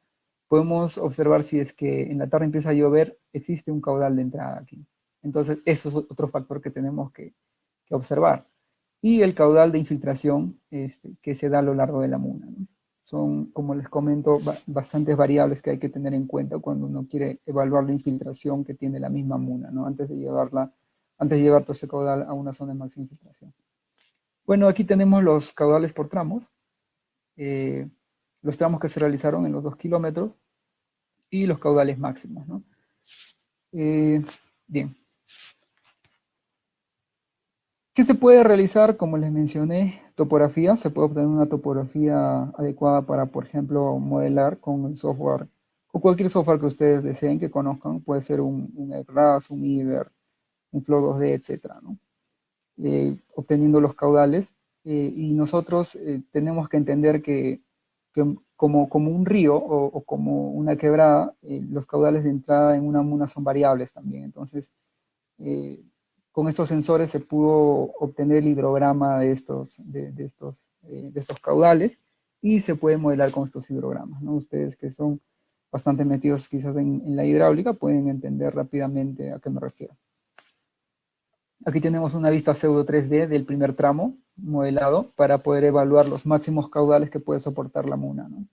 Speaker 2: Podemos observar si es que en la tarde empieza a llover, existe un caudal de entrada aquí. Entonces, eso es otro factor que tenemos que observar. Y el caudal de infiltración que se da a lo largo de la MUNA, ¿no? Son, como les comento, bastantes variables que hay que tener en cuenta cuando uno quiere evaluar la infiltración que tiene la misma MUNA, ¿no? Antes de llevar todo ese caudal a una zona de máxima infiltración. Bueno, aquí tenemos los caudales por tramos. Los tramos que se realizaron en los 2 kilómetros y los caudales máximos, ¿no? Bien. ¿Qué se puede realizar? Como les mencioné, topografía. Se puede obtener una topografía adecuada para, por ejemplo, modelar con el software, o cualquier software que ustedes deseen que conozcan. Puede ser un ERAS, un IBER, un Flow2D, etcétera, ¿no? Obteniendo los caudales. Y nosotros tenemos que entender que como un río o como una quebrada, los caudales de entrada en una MUNA son variables también. Entonces, con estos sensores se pudo obtener el hidrograma de estos caudales y se puede modelar con estos hidrogramas, ¿no? Ustedes que son bastante metidos quizás en la hidráulica pueden entender rápidamente a qué me refiero. Aquí tenemos una vista pseudo 3D del primer tramo modelado para poder evaluar los máximos caudales que puede soportar la MUNA, ¿no?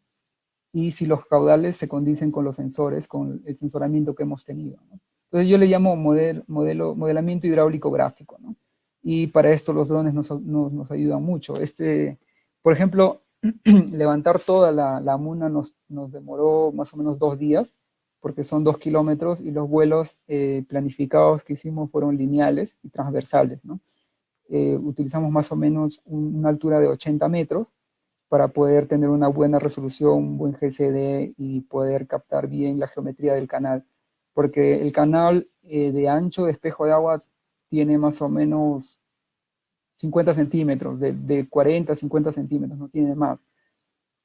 Speaker 2: y si los caudales se condicen con los sensores, con el sensoramiento que hemos tenido, ¿no? Entonces yo le llamo modelamiento hidráulico gráfico, ¿no? Y para esto los drones nos ayudan mucho. Por ejemplo, levantar toda la Muna nos demoró más o menos 2 días, porque son 2 kilómetros y los vuelos planificados que hicimos fueron lineales y transversales, ¿no? Utilizamos más o menos una altura de 80 metros para poder tener una buena resolución, un buen GCD y poder captar bien la geometría del canal. Porque el canal de ancho de espejo de agua tiene más o menos 50 centímetros, de 40 a 50 centímetros, no tiene más.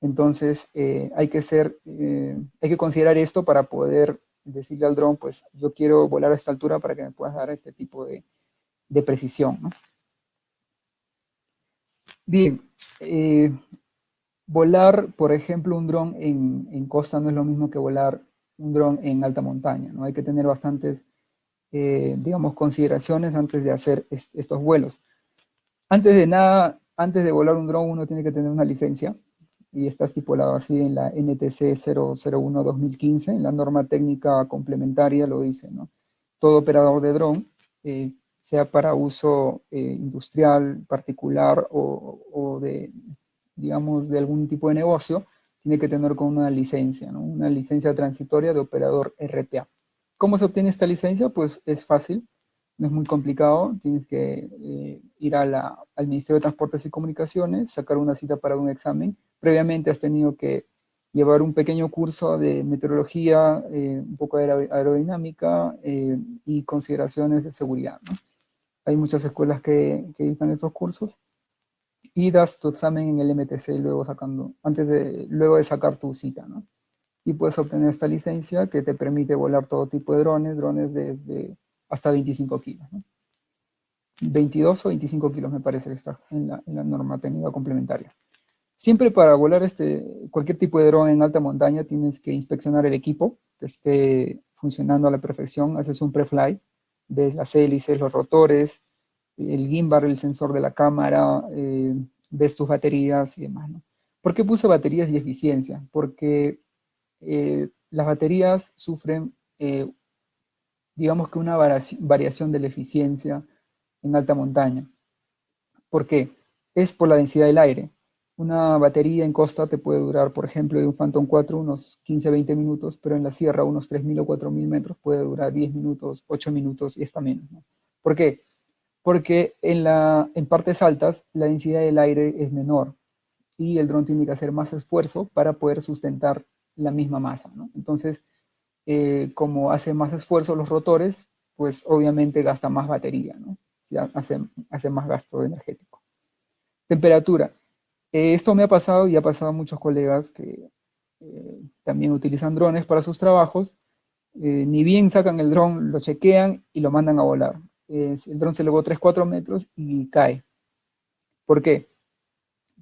Speaker 2: Entonces hay que considerar esto para poder decirle al dron, pues yo quiero volar a esta altura para que me puedas dar este tipo de precisión, ¿no? Bien, volar, por ejemplo, un dron en costa no es lo mismo que volar un dron en alta montaña, ¿no? Hay que tener bastantes, digamos, consideraciones antes de hacer estos vuelos. Antes de nada, antes de volar un dron, uno tiene que tener una licencia y está estipulado así en la NTC 001-2015, en la norma técnica complementaria lo dice, ¿no? Todo operador de dron, sea para uso industrial, particular o de, digamos, de algún tipo de negocio, tiene que tener con una licencia, ¿no? Una licencia transitoria de operador RPA. ¿Cómo se obtiene esta licencia? Pues es fácil, no es muy complicado, tienes que ir al Ministerio de Transportes y Comunicaciones, sacar una cita para un examen. Previamente has tenido que llevar un pequeño curso de meteorología, un poco de aerodinámica y consideraciones de seguridad, ¿no? Hay muchas escuelas que dictan estos cursos y das tu examen en el MTC luego de sacar tu cita, ¿no? Y puedes obtener esta licencia que te permite volar todo tipo de drones desde hasta 25 kilos, ¿no? 22 o 25 kilos me parece que está en la norma técnica complementaria. Siempre para volar cualquier tipo de dron en alta montaña tienes que inspeccionar el equipo, que esté funcionando a la perfección, haces un pre-fly, ves las hélices, los rotores, el gimbal, el sensor de la cámara, ves tus baterías y demás, ¿no? ¿Por qué puse baterías y eficiencia? Porque las baterías sufren, digamos que una variación de la eficiencia en alta montaña. ¿Por qué? Es por la densidad del aire. Una batería en costa te puede durar, por ejemplo, de un Phantom 4 unos 15-20 minutos, pero en la sierra unos 3.000 o 4.000 metros puede durar 10 minutos, 8 minutos y hasta menos, ¿no? ¿Por qué? Porque en partes altas la densidad del aire es menor y el dron tiene que hacer más esfuerzo para poder sustentar la misma masa, ¿no? Entonces, como hace más esfuerzo los rotores, pues obviamente gasta más batería, ¿no? Ya hace más gasto energético. Temperatura. Esto me ha pasado y ha pasado a muchos colegas que también utilizan drones para sus trabajos. Ni bien sacan el dron, lo chequean y lo mandan a volar. El dron se elevó 3-4 metros y cae. ¿Por qué?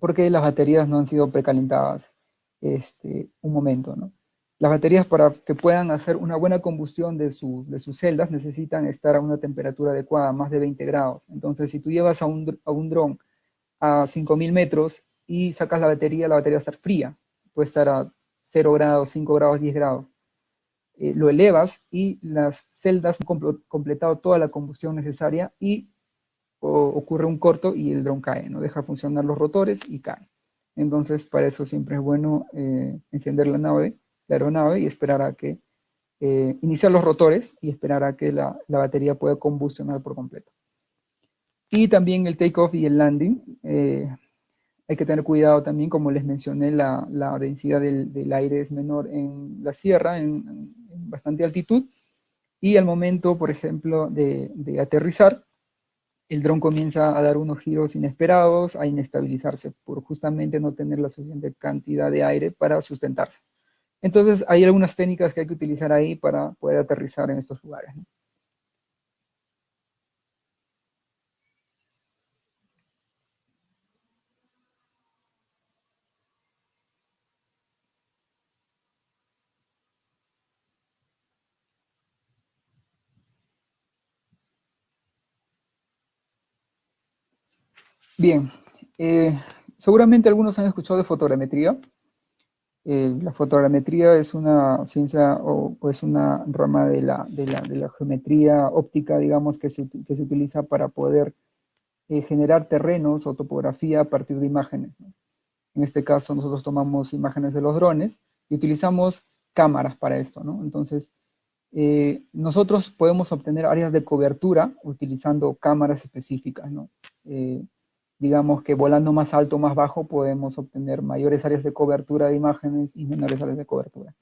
Speaker 2: Porque las baterías no han sido precalentadas un momento, ¿no? Las baterías para que puedan hacer una buena combustión de sus celdas necesitan estar a una temperatura adecuada, más de 20 grados. Entonces, si tú llevas a un dron a 5.000 metros y sacas la batería va a estar fría, puede estar a 0 grados, 5 grados, 10 grados. Lo elevas y las celdas han completado toda la combustión necesaria y ocurre un corto y el dron cae, ¿no? Deja funcionar los rotores y cae. Entonces, para eso siempre es bueno encender la aeronave y esperar a que iniciar los rotores y esperar a que la batería pueda combustionar por completo. Y también el takeoff y el landing. Hay que tener cuidado también, como les mencioné, la densidad del aire es menor en la sierra, en bastante altitud, y al momento, por ejemplo, de aterrizar, el dron comienza a dar unos giros inesperados, a inestabilizarse, por justamente no tener la suficiente cantidad de aire para sustentarse. Entonces, hay algunas técnicas que hay que utilizar ahí para poder aterrizar en estos lugares, ¿no? Bien, seguramente algunos han escuchado de fotogrametría. La fotogrametría es una ciencia o es una rama de la geometría óptica, digamos, que se utiliza para poder generar terrenos o topografía a partir de imágenes, ¿no? En este caso, nosotros tomamos imágenes de los drones y utilizamos cámaras para esto, ¿no? Entonces, nosotros podemos obtener áreas de cobertura utilizando cámaras específicas, ¿no? Eh, digamos que volando más alto o más bajo podemos obtener mayores áreas de cobertura de imágenes y menores áreas de cobertura.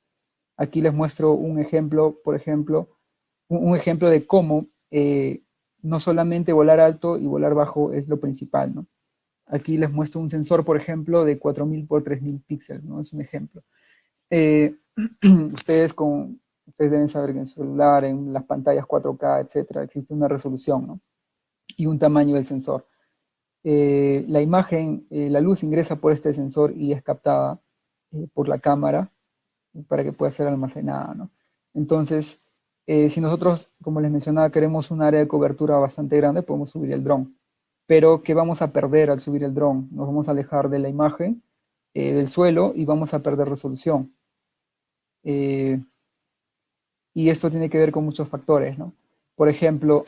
Speaker 2: Aquí les muestro un ejemplo, por ejemplo, un ejemplo de cómo no solamente volar alto y volar bajo es lo principal, ¿no? Aquí les muestro un sensor, por ejemplo, de 4000 por 3000 píxeles, ¿no? Es un ejemplo. Eh, ustedes deben saber que en celular, en las pantallas 4K, etcétera, existe una resolución, ¿no? Y un tamaño del sensor. La imagen, la luz ingresa por este sensor y es captada por la cámara para que pueda ser almacenada, ¿no? Entonces, si nosotros, como les mencionaba, queremos un área de cobertura bastante grande, podemos subir el dron. Pero, ¿qué vamos a perder al subir el dron? Nos vamos a alejar de la imagen, del suelo, y vamos a perder resolución. Eh, y esto tiene que ver con muchos factores, ¿no? Por ejemplo,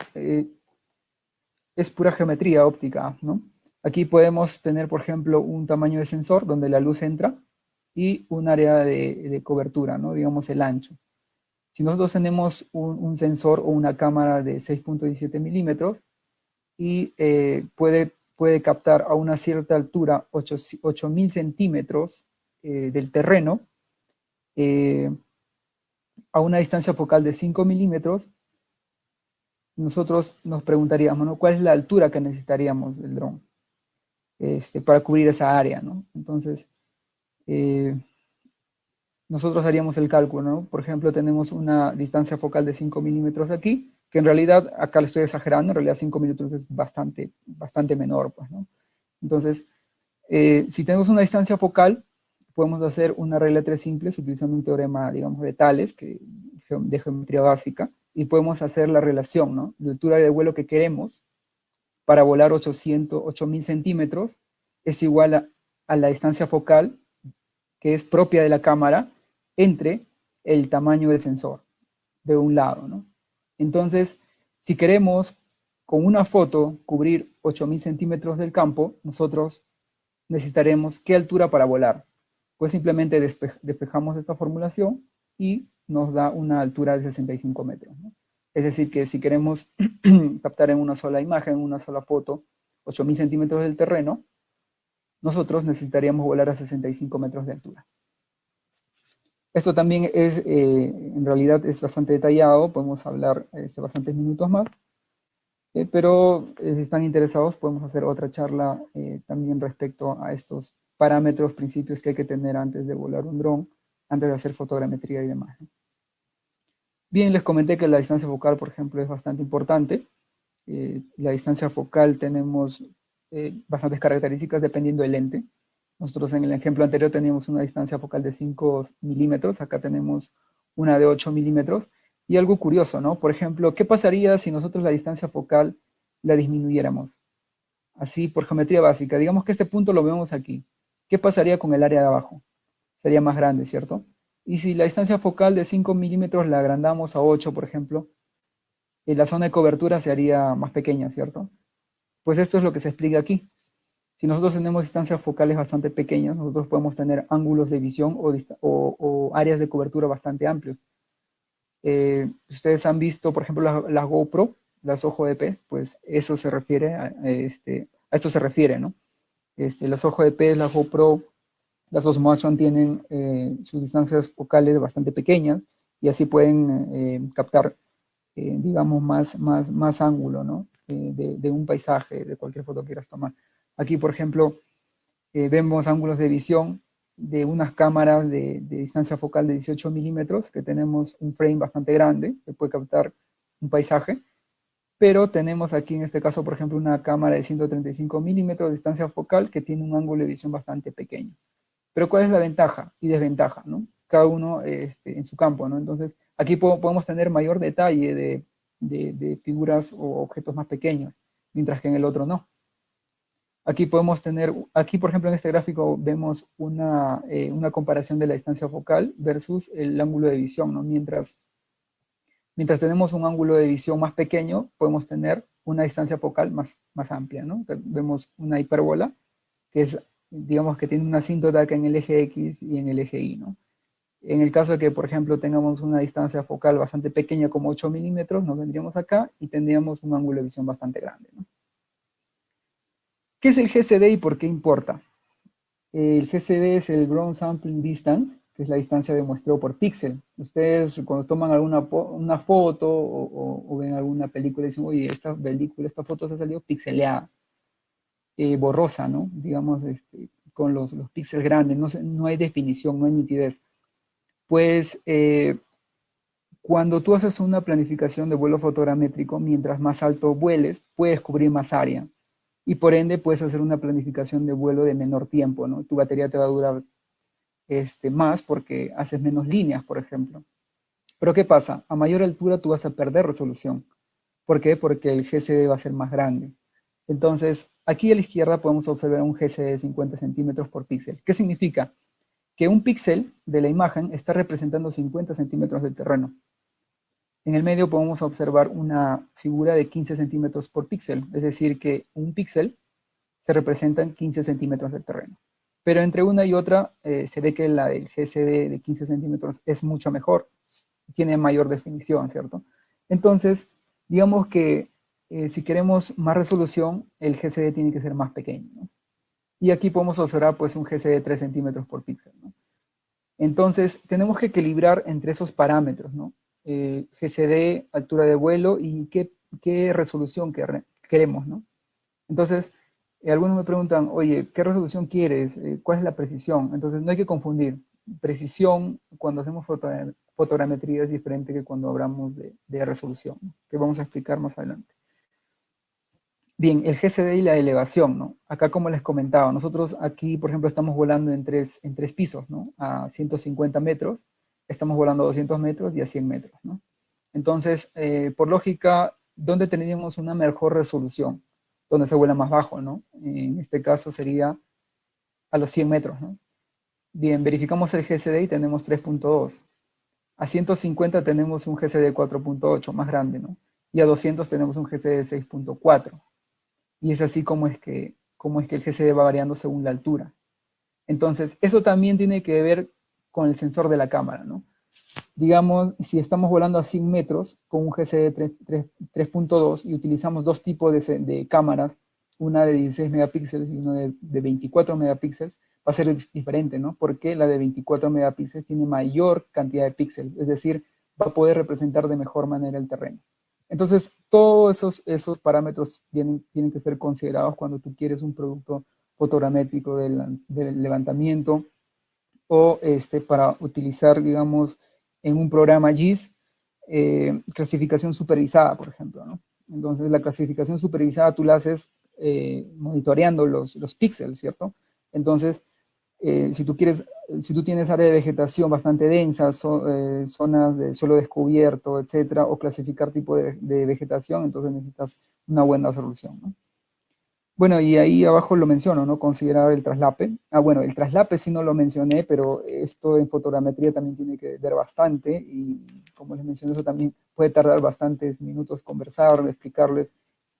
Speaker 2: es pura geometría óptica, ¿no? Aquí podemos tener, por ejemplo, un tamaño de sensor donde la luz entra y un área de cobertura, ¿no? Digamos el ancho. Si nosotros tenemos un sensor o una cámara de 6.17 milímetros y puede captar a una cierta altura 8000 centímetros del terreno, eh, a una distancia focal de 5 milímetros, nosotros nos preguntaríamos, ¿no? ¿Cuál es la altura que necesitaríamos del dron para cubrir esa área, ¿no? Entonces, eh, nosotros haríamos el cálculo, ¿no? Por ejemplo, tenemos una distancia focal de 5 milímetros aquí, que en realidad, acá le estoy exagerando, en realidad 5 milímetros es bastante menor, pues, ¿no? Entonces, si tenemos una distancia focal, podemos hacer una regla de tres simples utilizando un teorema, digamos, de Tales, de geometría básica, y podemos hacer la relación, ¿no? La altura de vuelo que queremos para volar 8000 centímetros es igual a la distancia focal que es propia de la cámara entre el tamaño del sensor de un lado, ¿no? Entonces, si queremos con una foto cubrir 8000 centímetros del campo, nosotros necesitaremos qué altura para volar. Pues simplemente despejamos esta formulación y nos da una altura de 65 metros, ¿no? Es decir, que si queremos captar en una sola imagen, en una sola foto, 8000 centímetros del terreno, nosotros necesitaríamos volar a 65 metros de altura. Esto también en realidad es bastante detallado, podemos hablar bastantes minutos más, pero si están interesados podemos hacer otra charla también respecto a estos parámetros, principios que hay que tener antes de volar un dron, antes de hacer fotogrametría y demás. Bien, les comenté que la distancia focal, por ejemplo, es bastante importante. La distancia focal tenemos bastantes características dependiendo del lente. Nosotros en el ejemplo anterior teníamos una distancia focal de 5 milímetros, acá tenemos una de 8 milímetros. Y algo curioso, ¿no? Por ejemplo, ¿qué pasaría si nosotros la distancia focal la disminuyéramos? Así, por geometría básica. Digamos que este punto lo vemos aquí. ¿Qué pasaría con el área de abajo? Sería más grande, ¿cierto? Y si la distancia focal de 5 milímetros la agrandamos a 8, por ejemplo, la zona de cobertura se haría más pequeña, ¿cierto? Pues esto es lo que se explica aquí. Si nosotros tenemos distancias focales bastante pequeñas, nosotros podemos tener ángulos de visión o áreas de cobertura bastante amplios. Ustedes han visto, por ejemplo, las GoPro, las ojo de pez, pues eso se refiere a esto se refiere, ¿no? Los ojo de pez, las GoPro, las Osmo Action tienen sus distancias focales bastante pequeñas y así pueden captar, digamos, más ángulo, ¿no? De un paisaje, de cualquier foto que quieras tomar. Aquí, por ejemplo, vemos ángulos de visión de unas cámaras de distancia focal de 18 milímetros, que tenemos un frame bastante grande, que puede captar un paisaje, pero tenemos aquí en este caso, por ejemplo, una cámara de 135 milímetros de distancia focal que tiene un ángulo de visión bastante pequeño. Pero ¿cuál es la ventaja y desventaja, ¿no? Cada uno en su campo, ¿no? Entonces, aquí podemos tener mayor detalle de figuras o objetos más pequeños, mientras que en el otro no. Aquí podemos tener, aquí por ejemplo en este gráfico vemos una comparación de la distancia focal versus el ángulo de visión, ¿no? Mientras tenemos un ángulo de visión más pequeño, podemos tener una distancia focal más amplia, ¿no? Vemos una hipérbola que es, digamos que tiene una asíntota acá en el eje X y en el eje Y, ¿no? En el caso de que, por ejemplo, tengamos una distancia focal bastante pequeña, como 8 milímetros, nos vendríamos acá y tendríamos un ángulo de visión bastante grande, ¿no? ¿Qué es el GCD y por qué importa? El GCD es el Ground Sampling Distance, que es la distancia de muestreo por píxel. Ustedes cuando toman una foto o ven alguna película dicen, oye, esta película, esta foto se ha salido pixeleada, borrosa, ¿no? Digamos, con los píxeles grandes, no hay definición, no hay nitidez. Pues cuando tú haces una planificación de vuelo fotogramétrico, mientras más alto vueles, puedes cubrir más área. Y por ende puedes hacer una planificación de vuelo de menor tiempo, ¿no? Tu batería te va a durar más porque haces menos líneas, por ejemplo. Pero ¿qué pasa? A mayor altura tú vas a perder resolución. ¿Por qué? Porque el GCD va a ser más grande. Entonces, aquí a la izquierda podemos observar un GCD de 50 centímetros por píxel. ¿Qué significa? Que un píxel de la imagen está representando 50 centímetros de terreno. En el medio podemos observar una figura de 15 centímetros por píxel, es decir, que un píxel se representa en 15 centímetros de terreno. Pero entre una y otra se ve que la del GCD de 15 centímetros es mucho mejor, tiene mayor definición, ¿cierto? Entonces, digamos que si queremos más resolución, el GCD tiene que ser más pequeño, ¿no? Y aquí podemos observar pues un GCD de 3 centímetros por píxel, ¿no? Entonces, tenemos que equilibrar entre esos parámetros, ¿no? GCD, altura de vuelo y qué resolución queremos, ¿no? Entonces, algunos me preguntan, oye, ¿qué resolución quieres? ¿Cuál es la precisión? Entonces, no hay que confundir. Precisión cuando hacemos fotogrametría es diferente que cuando hablamos de resolución, ¿no? Que vamos a explicar más adelante. Bien, el GCD y la elevación, ¿no? Acá, como les comentaba, nosotros aquí, por ejemplo, estamos volando en tres pisos, ¿no? A 150 metros, estamos volando a 200 metros y a 100 metros, ¿no? Entonces, por lógica, ¿dónde tendríamos una mejor resolución? Donde se vuela más bajo, ¿no? En este caso sería a los 100 metros, ¿no? Bien, verificamos el GCD y tenemos 3.2. A 150 tenemos un GCD 4.8, más grande, ¿no? Y a 200 tenemos un GCD 6.4. Y es así como es que el GCD va variando según la altura. Entonces, eso también tiene que ver con el sensor de la cámara, ¿no? Digamos, si estamos volando a 100 metros con un GCD 3.2 y utilizamos dos tipos de cámaras, una de 16 megapíxeles y una de 24 megapíxeles, va a ser diferente, ¿no? Porque la de 24 megapíxeles tiene mayor cantidad de píxeles, es decir, va a poder representar de mejor manera el terreno. Entonces, todos esos parámetros tienen que ser considerados cuando tú quieres un producto fotogramétrico del levantamiento o para utilizar, digamos, en un programa GIS, clasificación supervisada, por ejemplo, ¿no? Entonces, la clasificación supervisada tú la haces monitoreando los píxeles, ¿cierto? Entonces, si tú tienes área de vegetación bastante densa, zonas de suelo descubierto, etcétera, o clasificar tipo de vegetación, entonces necesitas una buena resolución, ¿no? Bueno, y ahí abajo lo menciono, ¿no? Considerar el traslape. Ah, bueno, el traslape sí no lo mencioné, pero esto en fotogrametría también tiene que ver bastante y como les mencioné, eso también puede tardar bastantes minutos conversar, explicarles,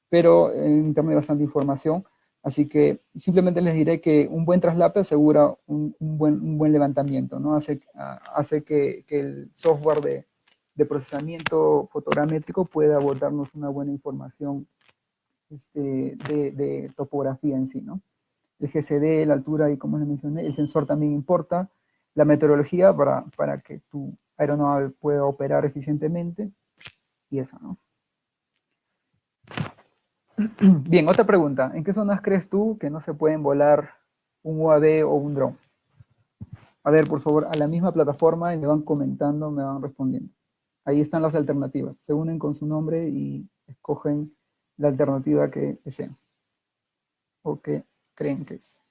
Speaker 2: pero en internet hay bastante información, así que simplemente les diré que un buen traslape asegura un buen levantamiento, ¿no? Hace que el software de procesamiento fotogramétrico pueda abordarnos una buena información de topografía en sí, ¿no? El GCD, la altura y como les mencioné, el sensor también importa, la meteorología para que tu aeronave pueda operar eficientemente y eso, ¿no? Bien, otra pregunta. ¿En qué zonas crees tú que no se pueden volar un UAV o un dron? A ver, por favor, a la misma plataforma y me van comentando, me van respondiendo. Ahí están las alternativas. Se unen con su nombre y escogen la alternativa que desean o que creen que es.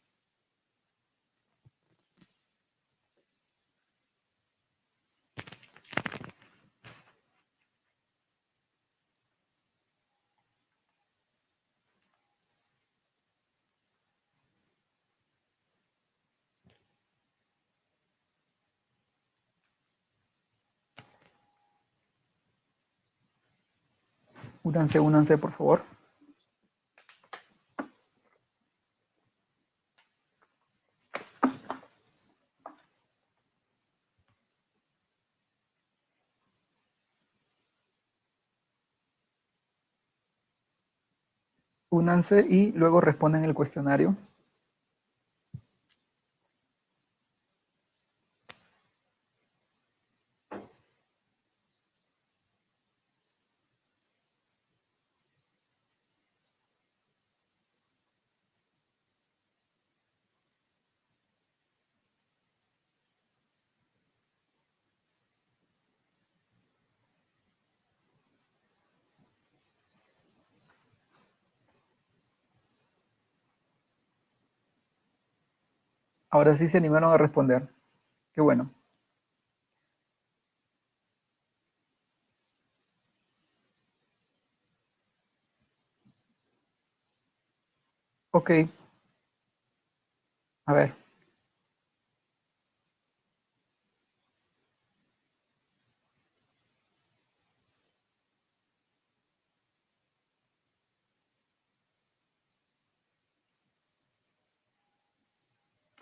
Speaker 2: Únanse, por favor. Únanse y luego responden el cuestionario. Ahora sí se animaron a responder. Qué bueno. Ok, a ver.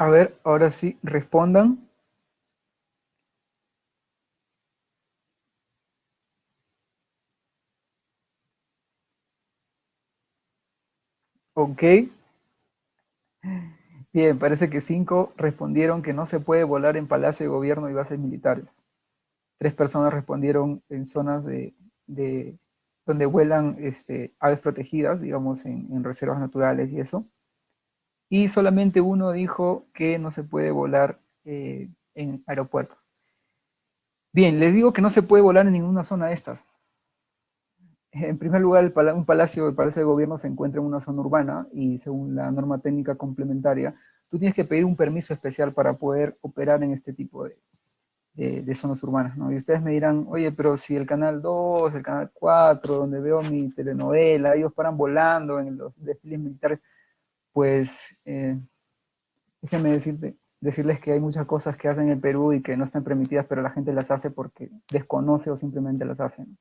Speaker 2: A ver, ahora sí, respondan. Ok. Bien, parece que 5 respondieron que no se puede volar en Palacio de Gobierno y bases militares. 3 personas respondieron en zonas de donde vuelan aves protegidas, digamos, en reservas naturales y eso. Y solamente uno dijo que no se puede volar en aeropuertos. Bien, les digo que no se puede volar en ninguna zona de estas. En primer lugar, el Palacio de Gobierno se encuentra en una zona urbana y según la norma técnica complementaria, tú tienes que pedir un permiso especial para poder operar en este tipo de zonas urbanas, ¿no? Y ustedes me dirán, oye, pero si el canal 2, el canal 4, donde veo mi telenovela, ellos paran volando en los desfiles militares, pues déjenme decirles que hay muchas cosas que hacen en el Perú y que no están permitidas, pero la gente las hace porque desconoce o simplemente las hace, ¿no?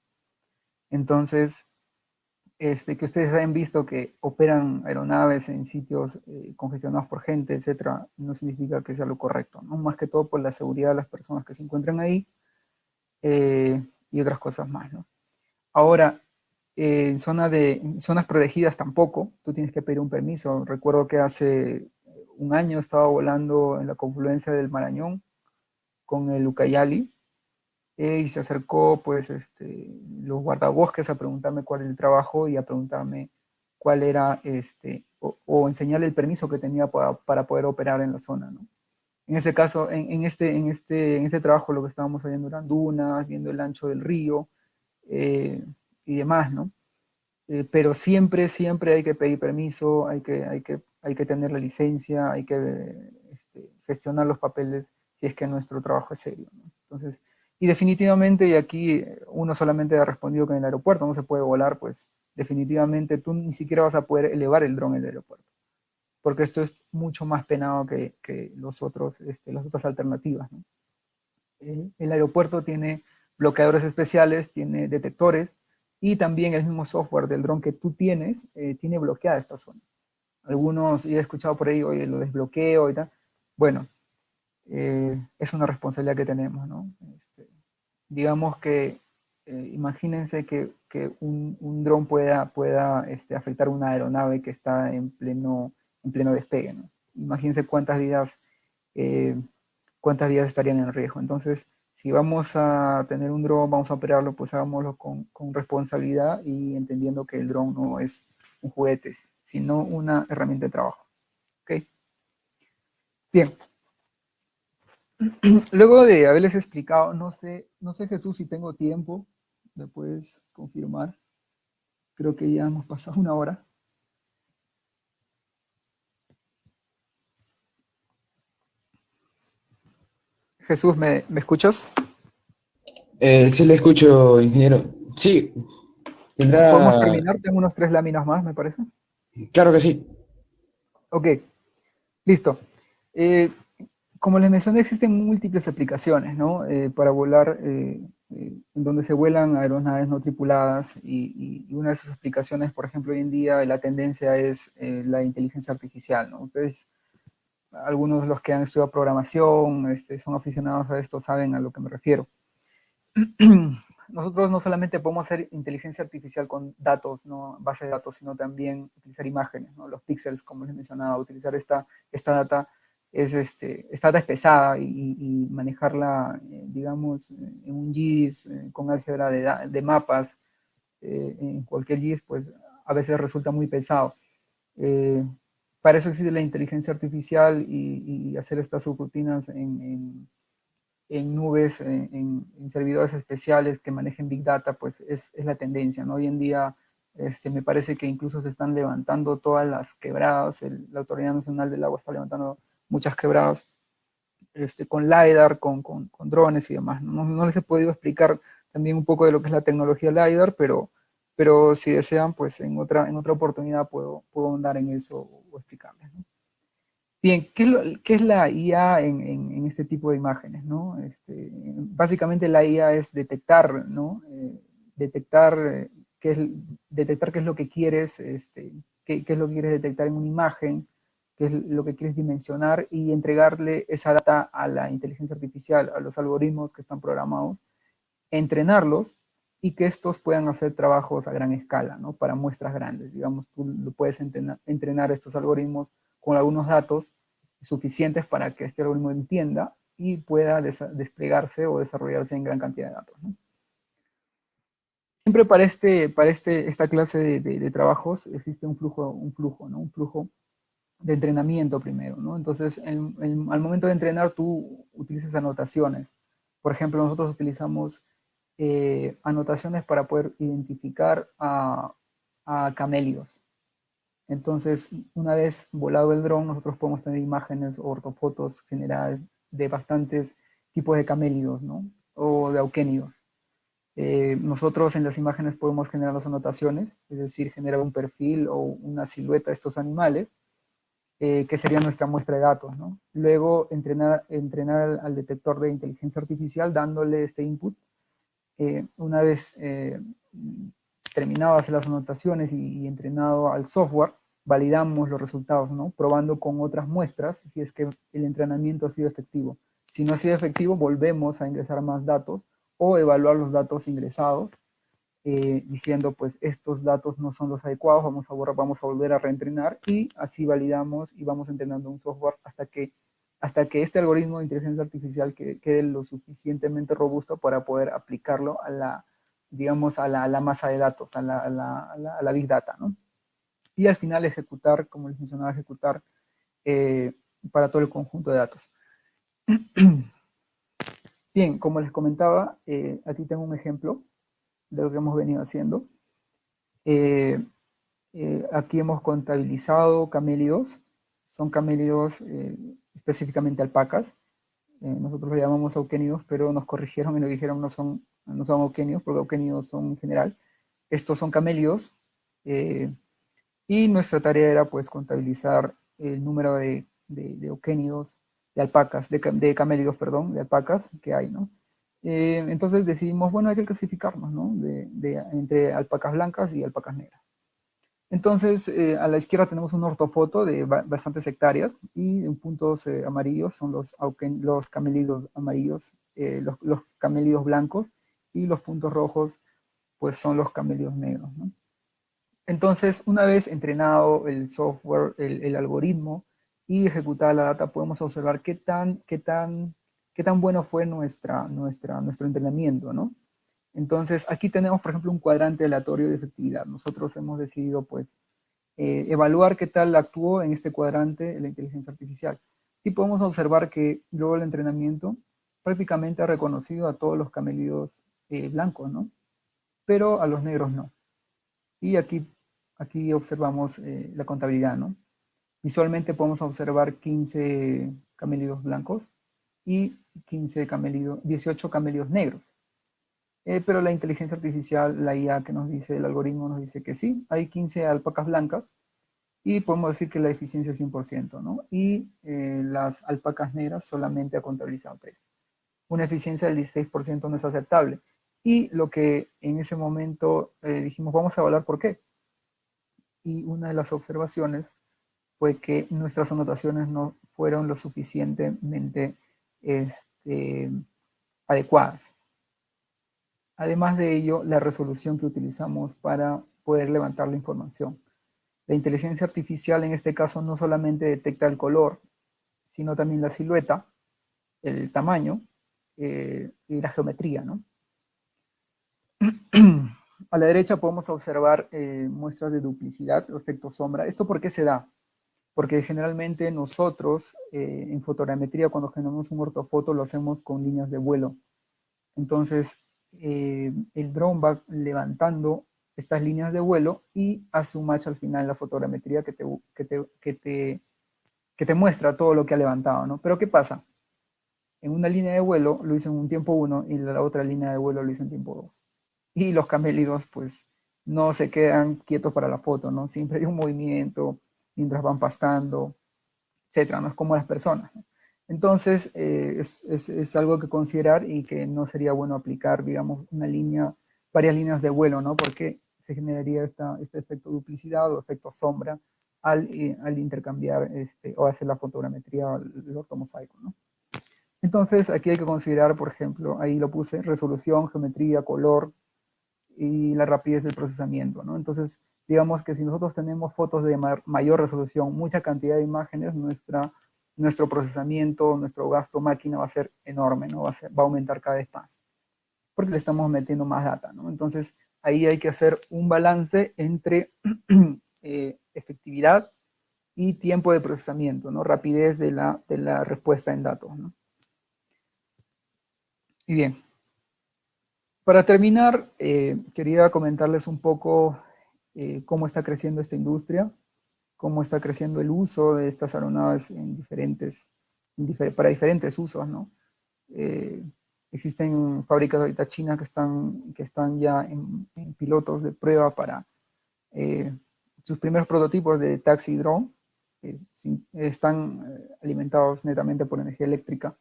Speaker 2: Entonces, que ustedes hayan visto que operan aeronaves en sitios congestionados por gente, etcétera, no significa que sea lo correcto, ¿no? Más que todo por la seguridad de las personas que se encuentran ahí y otras cosas más, ¿no? Ahora, en zonas protegidas tampoco, tú tienes que pedir un permiso. Recuerdo que hace un año estaba volando en la confluencia del Marañón con el Ucayali y se acercó pues los guardabosques a preguntarme cuál era el trabajo y a preguntarme cuál era o enseñarle el permiso que tenía para poder operar en la zona, ¿no? En ese caso, en este trabajo lo que estábamos haciendo eran dunas, viendo el ancho del río y demás, ¿no? Pero siempre hay que pedir permiso, hay que tener la licencia, hay que gestionar los papeles si es que nuestro trabajo es serio, ¿no? Entonces, y definitivamente, y aquí uno solamente ha respondido que en el aeropuerto no se puede volar, pues definitivamente tú ni siquiera vas a poder elevar el dron en el aeropuerto, porque esto es mucho más penado que las otras alternativas, ¿no? El aeropuerto tiene bloqueadores especiales, tiene detectores y también el mismo software del dron que tú tienes tiene bloqueada esta zona. Algunos, ya he escuchado por ahí, oye, lo desbloqueo y tal. Bueno, es una responsabilidad que tenemos, ¿no? Digamos que imagínense que un dron pueda afectar una aeronave que está en pleno despegue, ¿no? Imagínense eh, cuántas vidas estarían en riesgo. Entonces, si vamos a tener un dron, vamos a operarlo, pues hagámoslo con responsabilidad y entendiendo que el dron no es un juguete, sino una herramienta de trabajo. ¿Ok? Bien. Luego de haberles explicado, no sé Jesús si tengo tiempo, ¿me puedes confirmar? Creo que ya hemos pasado una hora. Jesús, ¿me escuchas?
Speaker 1: Sí le escucho, ingeniero. Sí,
Speaker 2: ¿Podemos
Speaker 1: tendrá...
Speaker 2: terminar? Tengo unos 3 láminas más, me parece.
Speaker 1: Claro que sí.
Speaker 2: Ok, listo. Eh, como les mencioné, existen múltiples aplicaciones, ¿no? Para volar en donde se vuelan aeronaves no tripuladas y una de sus aplicaciones, por ejemplo, hoy en día la tendencia es la inteligencia artificial, ¿no? Entonces, algunos de los que han estudiado programación, son aficionados a esto, saben a lo que me refiero. Nosotros no solamente podemos hacer inteligencia artificial con datos, ¿no? Base de datos, sino también utilizar imágenes, ¿no? Los píxeles, como les mencionaba, utilizar esta data esta data es pesada y manejarla, digamos, en un GIS, con álgebra de mapas, en cualquier GIS, pues a veces resulta muy pesado. Eh, para eso existe la inteligencia artificial y hacer estas subrutinas en nubes, en servidores especiales que manejen Big Data, pues es la tendencia, ¿no? Hoy en día me parece que incluso se están levantando todas las quebradas, la Autoridad Nacional del Agua está levantando muchas quebradas con LiDAR, con drones y demás. No les he podido explicar también un poco de lo que es la tecnología LiDAR, pero si desean, pues en otra oportunidad puedo andar en eso o explicarles, ¿no? Bien, ¿qué es la IA en este tipo de imágenes, ¿no? Básicamente la IA es detectar, ¿no? Detectar, detectar qué es lo que quieres, qué es lo que quieres detectar en una imagen, qué es lo que quieres dimensionar y entregarle esa data a la inteligencia artificial, a los algoritmos que están programados, entrenarlos y que estos puedan hacer trabajos a gran escala, ¿no? Para muestras grandes. Digamos, tú lo puedes entrenar estos algoritmos con algunos datos suficientes para que este algoritmo entienda y pueda desplegarse o desarrollarse en gran cantidad de datos, ¿no? Siempre esta clase de trabajos existe ¿no? Un flujo de entrenamiento primero, ¿no? Entonces, al momento de entrenar, tú utilizas anotaciones. Por ejemplo, nosotros utilizamos anotaciones para poder identificar a camélidos. Entonces, una vez volado el dron, nosotros podemos tener imágenes o ortofotos generadas de bastantes tipos de camélidos, ¿no? O de auquénidos. Nosotros en las imágenes podemos generar las anotaciones, es decir, generar un perfil o una silueta de estos animales, que sería nuestra muestra de datos, ¿no? Luego, entrenar al detector de inteligencia artificial dándole este input. Una vez terminadas las anotaciones y entrenado al software, validamos los resultados, ¿no? Probando con otras muestras si es que el entrenamiento ha sido efectivo. Si no ha sido efectivo, volvemos a ingresar más datos o evaluar los datos ingresados, diciendo, pues, estos datos no son los adecuados, vamos a volver a reentrenar y así validamos y vamos entrenando un software hasta que este algoritmo de inteligencia artificial quede lo suficientemente robusto para poder aplicarlo digamos, a la masa de datos, a la Big Data, ¿no? Y al final ejecutar, como les mencionaba, ejecutar para todo el conjunto de datos. Bien, como les comentaba, aquí tengo un ejemplo de lo que hemos venido haciendo. Aquí hemos contabilizado camélidos, son camélidos específicamente alpacas. Nosotros lo llamamos auquénidos, pero nos corrigieron y nos dijeron no son auquénidos, porque auquénidos son en general. Estos son camélidos, y nuestra tarea era pues contabilizar el número de auquénidos, de alpacas, de camélidos, perdón, de alpacas que hay, ¿no? Entonces decidimos, bueno, hay que clasificarnos, ¿no? Entre alpacas blancas y alpacas negras. Entonces, a la izquierda tenemos una ortofoto de bastantes hectáreas y en puntos amarillos son los camélidos amarillos, los camélidos blancos, y los puntos rojos pues son los camélidos negros, ¿no? Entonces, una vez entrenado el software, el algoritmo y ejecutada la data, podemos observar qué tan bueno fue nuestro entrenamiento, ¿no? Entonces, aquí tenemos, por ejemplo, un cuadrante aleatorio de efectividad. Nosotros hemos decidido, pues, evaluar qué tal actuó en este cuadrante la inteligencia artificial. Y podemos observar que luego del entrenamiento prácticamente ha reconocido a todos los camélidos blancos, ¿no? Pero a los negros no. Y aquí observamos la contabilidad, ¿no? Visualmente podemos observar 15 camélidos blancos y 18 camélidos negros. Pero la inteligencia artificial, la IA que nos dice, el algoritmo nos dice que sí, hay 15 alpacas blancas y podemos decir que la eficiencia es 100%, ¿no? Y las alpacas negras solamente ha contabilizado 3. Una eficiencia del 16% no es aceptable. Y lo que en ese momento dijimos, vamos a evaluar por qué. Y una de las observaciones fue que nuestras anotaciones no fueron lo suficientemente adecuadas. Además de ello, la resolución que utilizamos para poder levantar la información. La inteligencia artificial en este caso no solamente detecta el color, sino también la silueta, el tamaño y la geometría, ¿no? A la derecha podemos observar muestras de duplicidad o efecto sombra. ¿Esto por qué se da? Porque generalmente nosotros en fotogrametría, cuando generamos un ortofoto, lo hacemos con líneas de vuelo. Entonces, el dron va levantando estas líneas de vuelo y hace un match al final en la fotogrametría que te muestra todo lo que ha levantado, ¿no? Pero ¿qué pasa? En una línea de vuelo lo hizo en un tiempo 1 y la otra línea de vuelo lo hizo en tiempo 2. Y los camélidos, pues, no se quedan quietos para la foto, ¿no? Siempre hay un movimiento mientras van pastando, etcétera, no es como las personas, ¿no? Entonces, es algo que considerar y que no sería bueno aplicar, digamos, varias líneas de vuelo, ¿no? Porque se generaría este efecto duplicidad o efecto sombra al intercambiar o hacer la fotogrametría, el ortomosaico, ¿no? Entonces, aquí hay que considerar, por ejemplo, ahí lo puse, resolución, geometría, color y la rapidez del procesamiento, ¿no? Entonces, digamos que si nosotros tenemos fotos de mayor resolución, mucha cantidad de imágenes, nuestro procesamiento, nuestro gasto máquina va a ser enorme, ¿no? Va a aumentar cada vez más, porque le estamos metiendo más data, ¿no? Entonces, ahí hay que hacer un balance entre efectividad y tiempo de procesamiento, ¿no? Rapidez de la respuesta en datos, ¿no? Y bien, para terminar, quería comentarles un poco cómo está creciendo esta industria, cómo está creciendo el uso de estas aeronaves para diferentes usos, ¿no? Eh, existen fábricas ahorita chinas que están ya en pilotos de prueba para sus primeros prototipos de taxi drone. Están alimentados netamente por energía eléctrica.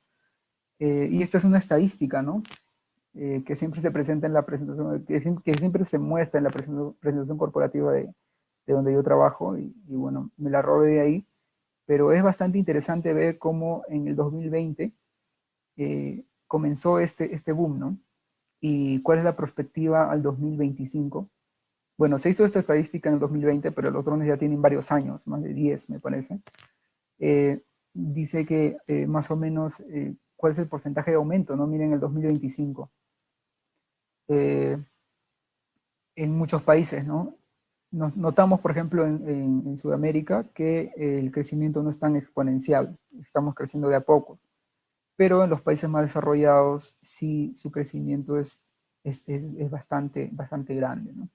Speaker 2: Y esta es una estadística, ¿no? Que siempre se presenta en la presentación, que siempre se muestra en la presentación corporativa de donde yo trabajo, y bueno, me la robé de ahí, pero es bastante interesante ver cómo en el 2020 comenzó este boom, ¿no? Y cuál es la perspectiva al 2025. Bueno, se hizo esta estadística en el 2020, pero los drones ya tienen varios años, más de 10 me parece. Dice que más o menos cuál es el porcentaje de aumento, ¿no? Miren el 2025. En muchos países, ¿no? Notamos, por ejemplo, en Sudamérica que el crecimiento no es tan exponencial, estamos creciendo de a poco, pero en los países más desarrollados sí su crecimiento es bastante, bastante grande, ¿no?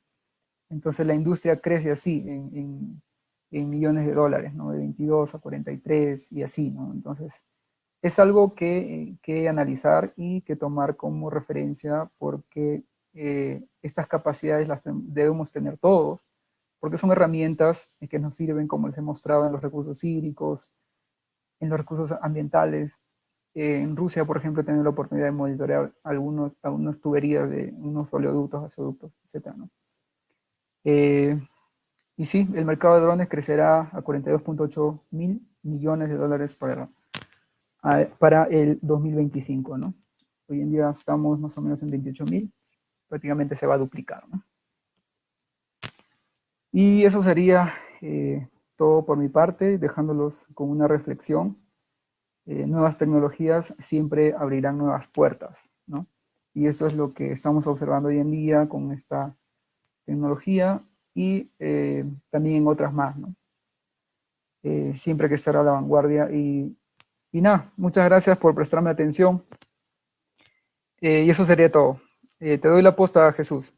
Speaker 2: Entonces la industria crece así, en millones de dólares, ¿no? De 22 a 43 y así, ¿no? Entonces es algo que analizar y que tomar como referencia porque estas capacidades las debemos tener todos, porque son herramientas que nos sirven, como les he mostrado, en los recursos hídricos, en los recursos ambientales. En Rusia, por ejemplo, he tenido la oportunidad de monitorear algunas tuberías de unos oleoductos, gasoductos, etc., ¿no? Y sí, el mercado de drones crecerá a 42.8 mil millones de dólares para el 2025, ¿no? Hoy en día estamos más o menos en 28.000, prácticamente se va a duplicar, ¿no? Y eso sería todo por mi parte, dejándolos con una reflexión. Nuevas tecnologías siempre abrirán nuevas puertas, ¿no? Y eso es lo que estamos observando hoy en día con esta tecnología y también en otras más, ¿no? Siempre hay que estar a la vanguardia y nada, muchas gracias por prestarme atención. Y eso sería todo. Te doy la posta, Jesús.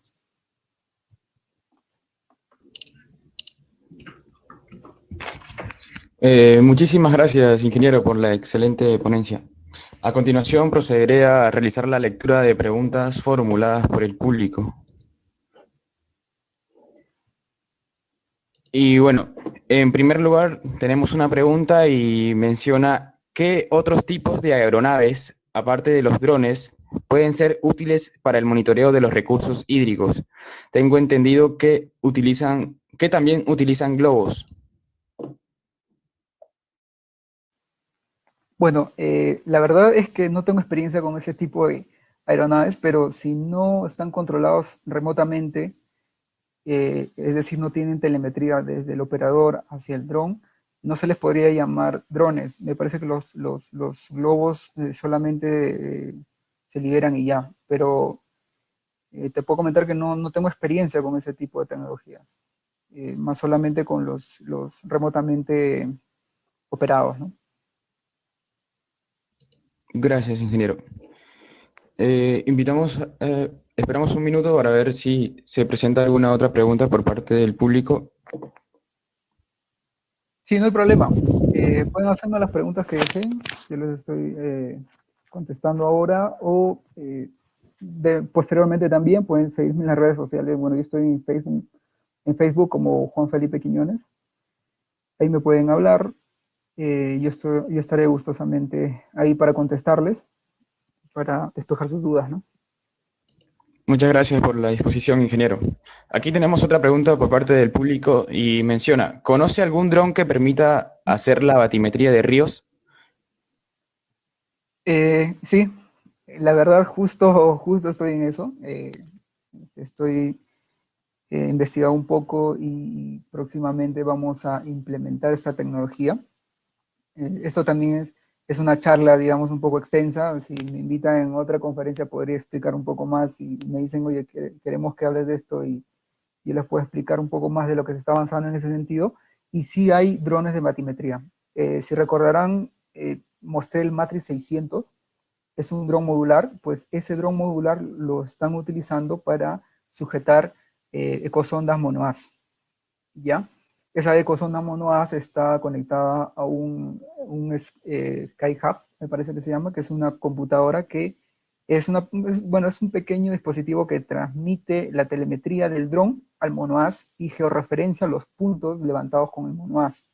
Speaker 1: Muchísimas gracias, ingeniero, por la excelente ponencia. A continuación, procederé a realizar la lectura de preguntas formuladas por el público. Y bueno, en primer lugar, tenemos una pregunta y menciona: ¿qué otros tipos de aeronaves, aparte de los drones, pueden ser útiles para el monitoreo de los recursos hídricos. Tengo entendido que también utilizan globos.
Speaker 2: Bueno, la verdad es que no tengo experiencia con ese tipo de aeronaves, pero si no están controlados remotamente, es decir, no tienen telemetría desde el operador hacia el dron, no se les podría llamar drones. Me parece que los globos solamente se liberan y ya, pero te puedo comentar que no tengo experiencia con ese tipo de tecnologías, más solamente con los remotamente operados, ¿no?
Speaker 1: Gracias, ingeniero. Esperamos un minuto para ver si se presenta alguna otra pregunta por parte del público.
Speaker 2: Sí, no hay problema. Pueden hacerme las preguntas que deseen, yo les estoy contestando ahora o posteriormente también pueden seguirme en las redes sociales. Bueno, yo estoy en Facebook como Juan Felipe Quiñones. Ahí me pueden hablar. Yo estaré gustosamente ahí para contestarles, para despejar sus dudas, ¿no?
Speaker 1: Muchas gracias por la disposición, ingeniero. Aquí tenemos otra pregunta por parte del público y menciona, ¿conoce algún dron que permita hacer la batimetría de ríos?
Speaker 2: Sí, la verdad, justo estoy en eso. Estoy investigado un poco y próximamente vamos a implementar esta tecnología. Esto también es una charla, digamos, un poco extensa. Si me invitan en otra conferencia podría explicar un poco más y me dicen, oye, queremos que hables de esto y yo les puedo explicar un poco más de lo que se está avanzando en ese sentido. Y sí hay drones de batimetría. Si recordarán, mostré el Matrix 600, es un dron modular, pues ese dron modular lo están utilizando para sujetar ecosondas monoaz, ¿ya? Esa ecosonda monoaz está conectada a un SkyHub, me parece que se llama, que es una computadora que bueno, es un pequeño dispositivo que transmite la telemetría del dron al monoaz y georreferencia los puntos levantados con el monoaz.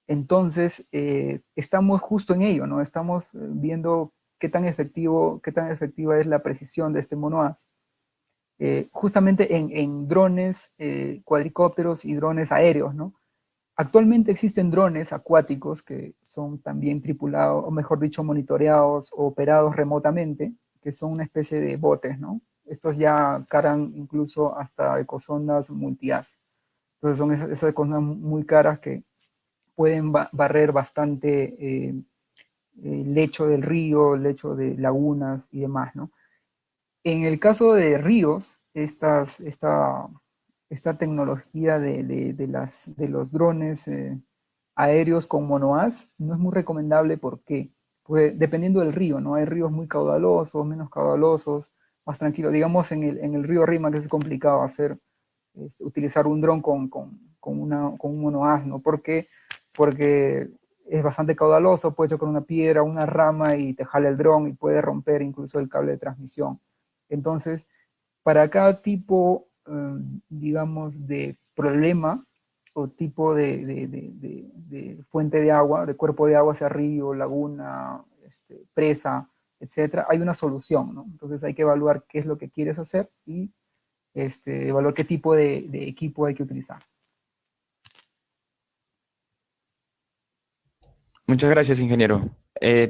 Speaker 2: Entonces, estamos justo en ello, ¿no? Estamos viendo qué tan efectiva es la precisión de este monoaz. Justamente en drones, cuadricópteros y drones aéreos, ¿no? Actualmente existen drones acuáticos que son también tripulados, o mejor dicho, monitoreados o operados remotamente, que son una especie de botes, ¿no? Estos ya cargan incluso hasta ecosondas multiaz. Entonces son esas ecosondas muy caras que pueden barrer bastante lecho del río, lecho de lagunas y demás, ¿no? En el caso de ríos, esta tecnología de los drones aéreos con monoaz no es muy recomendable. ¿Por qué? Pues dependiendo del río, ¿no? Hay ríos muy caudalosos, menos caudalosos, más tranquilos. Digamos, en el río Rima, que es complicado utilizar un dron con un monoaz, ¿no? ¿Por qué? Porque es bastante caudaloso, puede chocar una piedra, una rama y te jala el dron y puede romper incluso el cable de transmisión. Entonces, para cada tipo, digamos, de problema o tipo de fuente de agua, de cuerpo de agua, sea río, laguna, presa, etcétera, hay una solución, ¿no? Entonces hay que evaluar qué es lo que quieres hacer y evaluar qué tipo de equipo hay que utilizar.
Speaker 1: Muchas gracias, ingeniero.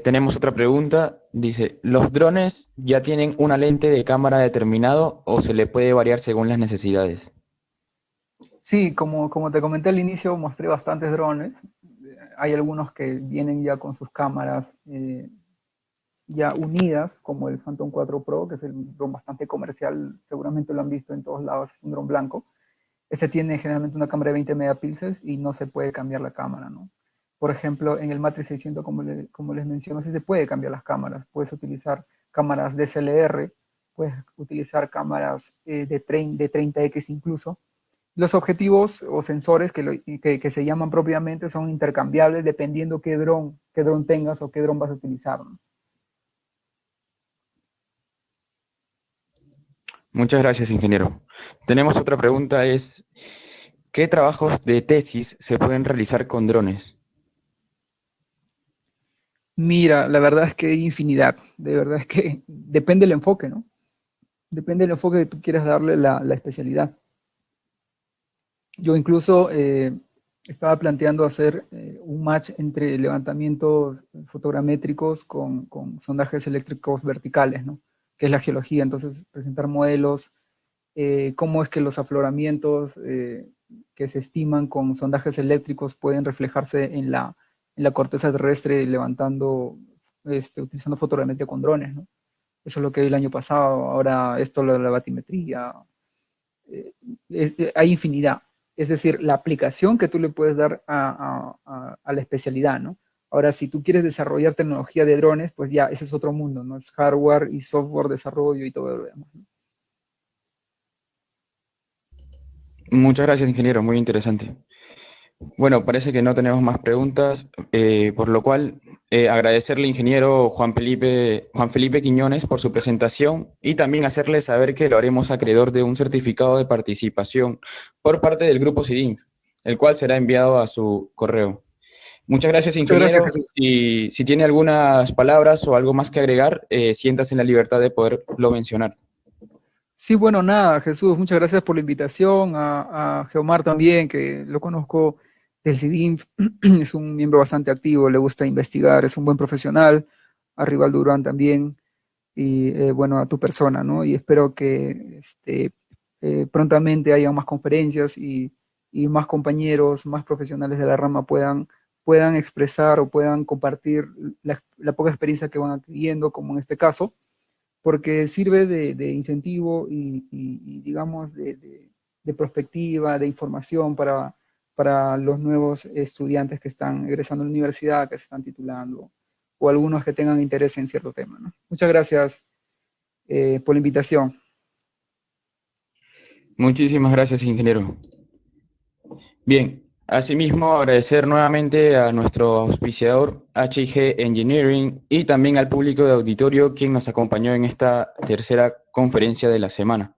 Speaker 1: Tenemos otra pregunta. Dice, ¿los drones ya tienen una lente de cámara determinado o se le puede variar según las necesidades?
Speaker 2: Sí, como te comenté al inicio, mostré bastantes drones. Hay algunos que vienen ya con sus cámaras ya unidas, como el Phantom 4 Pro, que es el dron bastante comercial, seguramente lo han visto en todos lados, es un dron blanco. Este tiene generalmente una cámara de 20 megapíxeles y no se puede cambiar la cámara, ¿no? Por ejemplo, en el Matrix 600, como les menciono, sí se puede cambiar las cámaras. Puedes utilizar cámaras DSLR, puedes utilizar cámaras de 30x incluso. Los objetivos o sensores que se llaman propiamente son intercambiables dependiendo qué dron tengas o qué dron vas a utilizar, ¿no?
Speaker 1: Muchas gracias, ingeniero. Tenemos otra pregunta, es, ¿qué trabajos de tesis se pueden realizar con drones?
Speaker 2: Mira, la verdad es que hay infinidad, de verdad es que depende del enfoque, ¿no? Depende del enfoque que tú quieras darle la especialidad. Yo incluso estaba planteando hacer un match entre levantamientos fotogramétricos con sondajes eléctricos verticales, ¿no? Que es la geología. Entonces, presentar modelos, cómo es que los afloramientos que se estiman con sondajes eléctricos pueden reflejarse en la corteza terrestre levantando, utilizando fotogrametría con drones, ¿no? Eso es lo que vi el año pasado. Ahora esto lo de la batimetría, eh, hay infinidad. Es decir, la aplicación que tú le puedes dar a la especialidad, ¿no? Ahora, si tú quieres desarrollar tecnología de drones, pues ya ese es otro mundo, ¿no? Es hardware y software desarrollo y todo lo demás, ¿no?
Speaker 1: Muchas gracias, ingeniero, muy interesante. Bueno, parece que no tenemos más preguntas, por lo cual agradecerle, ingeniero Juan Felipe Quiñones, por su presentación y también hacerle saber que lo haremos acreedor de un certificado de participación por parte del Grupo SIDIN, el cual será enviado a su correo. Muchas gracias,
Speaker 2: Muchas gracias,
Speaker 1: ingeniero.
Speaker 2: Jesús.
Speaker 1: Si tiene algunas palabras o algo más que agregar, siéntase en la libertad de poderlo mencionar.
Speaker 2: Sí, bueno, nada, Jesús, muchas gracias por la invitación, a Geomar también, que lo conozco del CIDINF, es un miembro bastante activo, le gusta investigar, es un buen profesional, a Rival Durán también, y bueno, a tu persona, ¿no? Y espero que prontamente haya más conferencias y más compañeros, más profesionales de la rama puedan expresar o puedan compartir la poca experiencia que van adquiriendo, como en este caso, porque sirve de incentivo y, digamos, de perspectiva, de información para los nuevos estudiantes que están egresando a la universidad, que se están titulando, o algunos que tengan interés en cierto tema, ¿no? Muchas gracias por la invitación.
Speaker 1: Muchísimas gracias, ingeniero. Bien, asimismo agradecer nuevamente a nuestro auspiciador HIG Engineering y también al público de auditorio quien nos acompañó en esta tercera conferencia de la semana.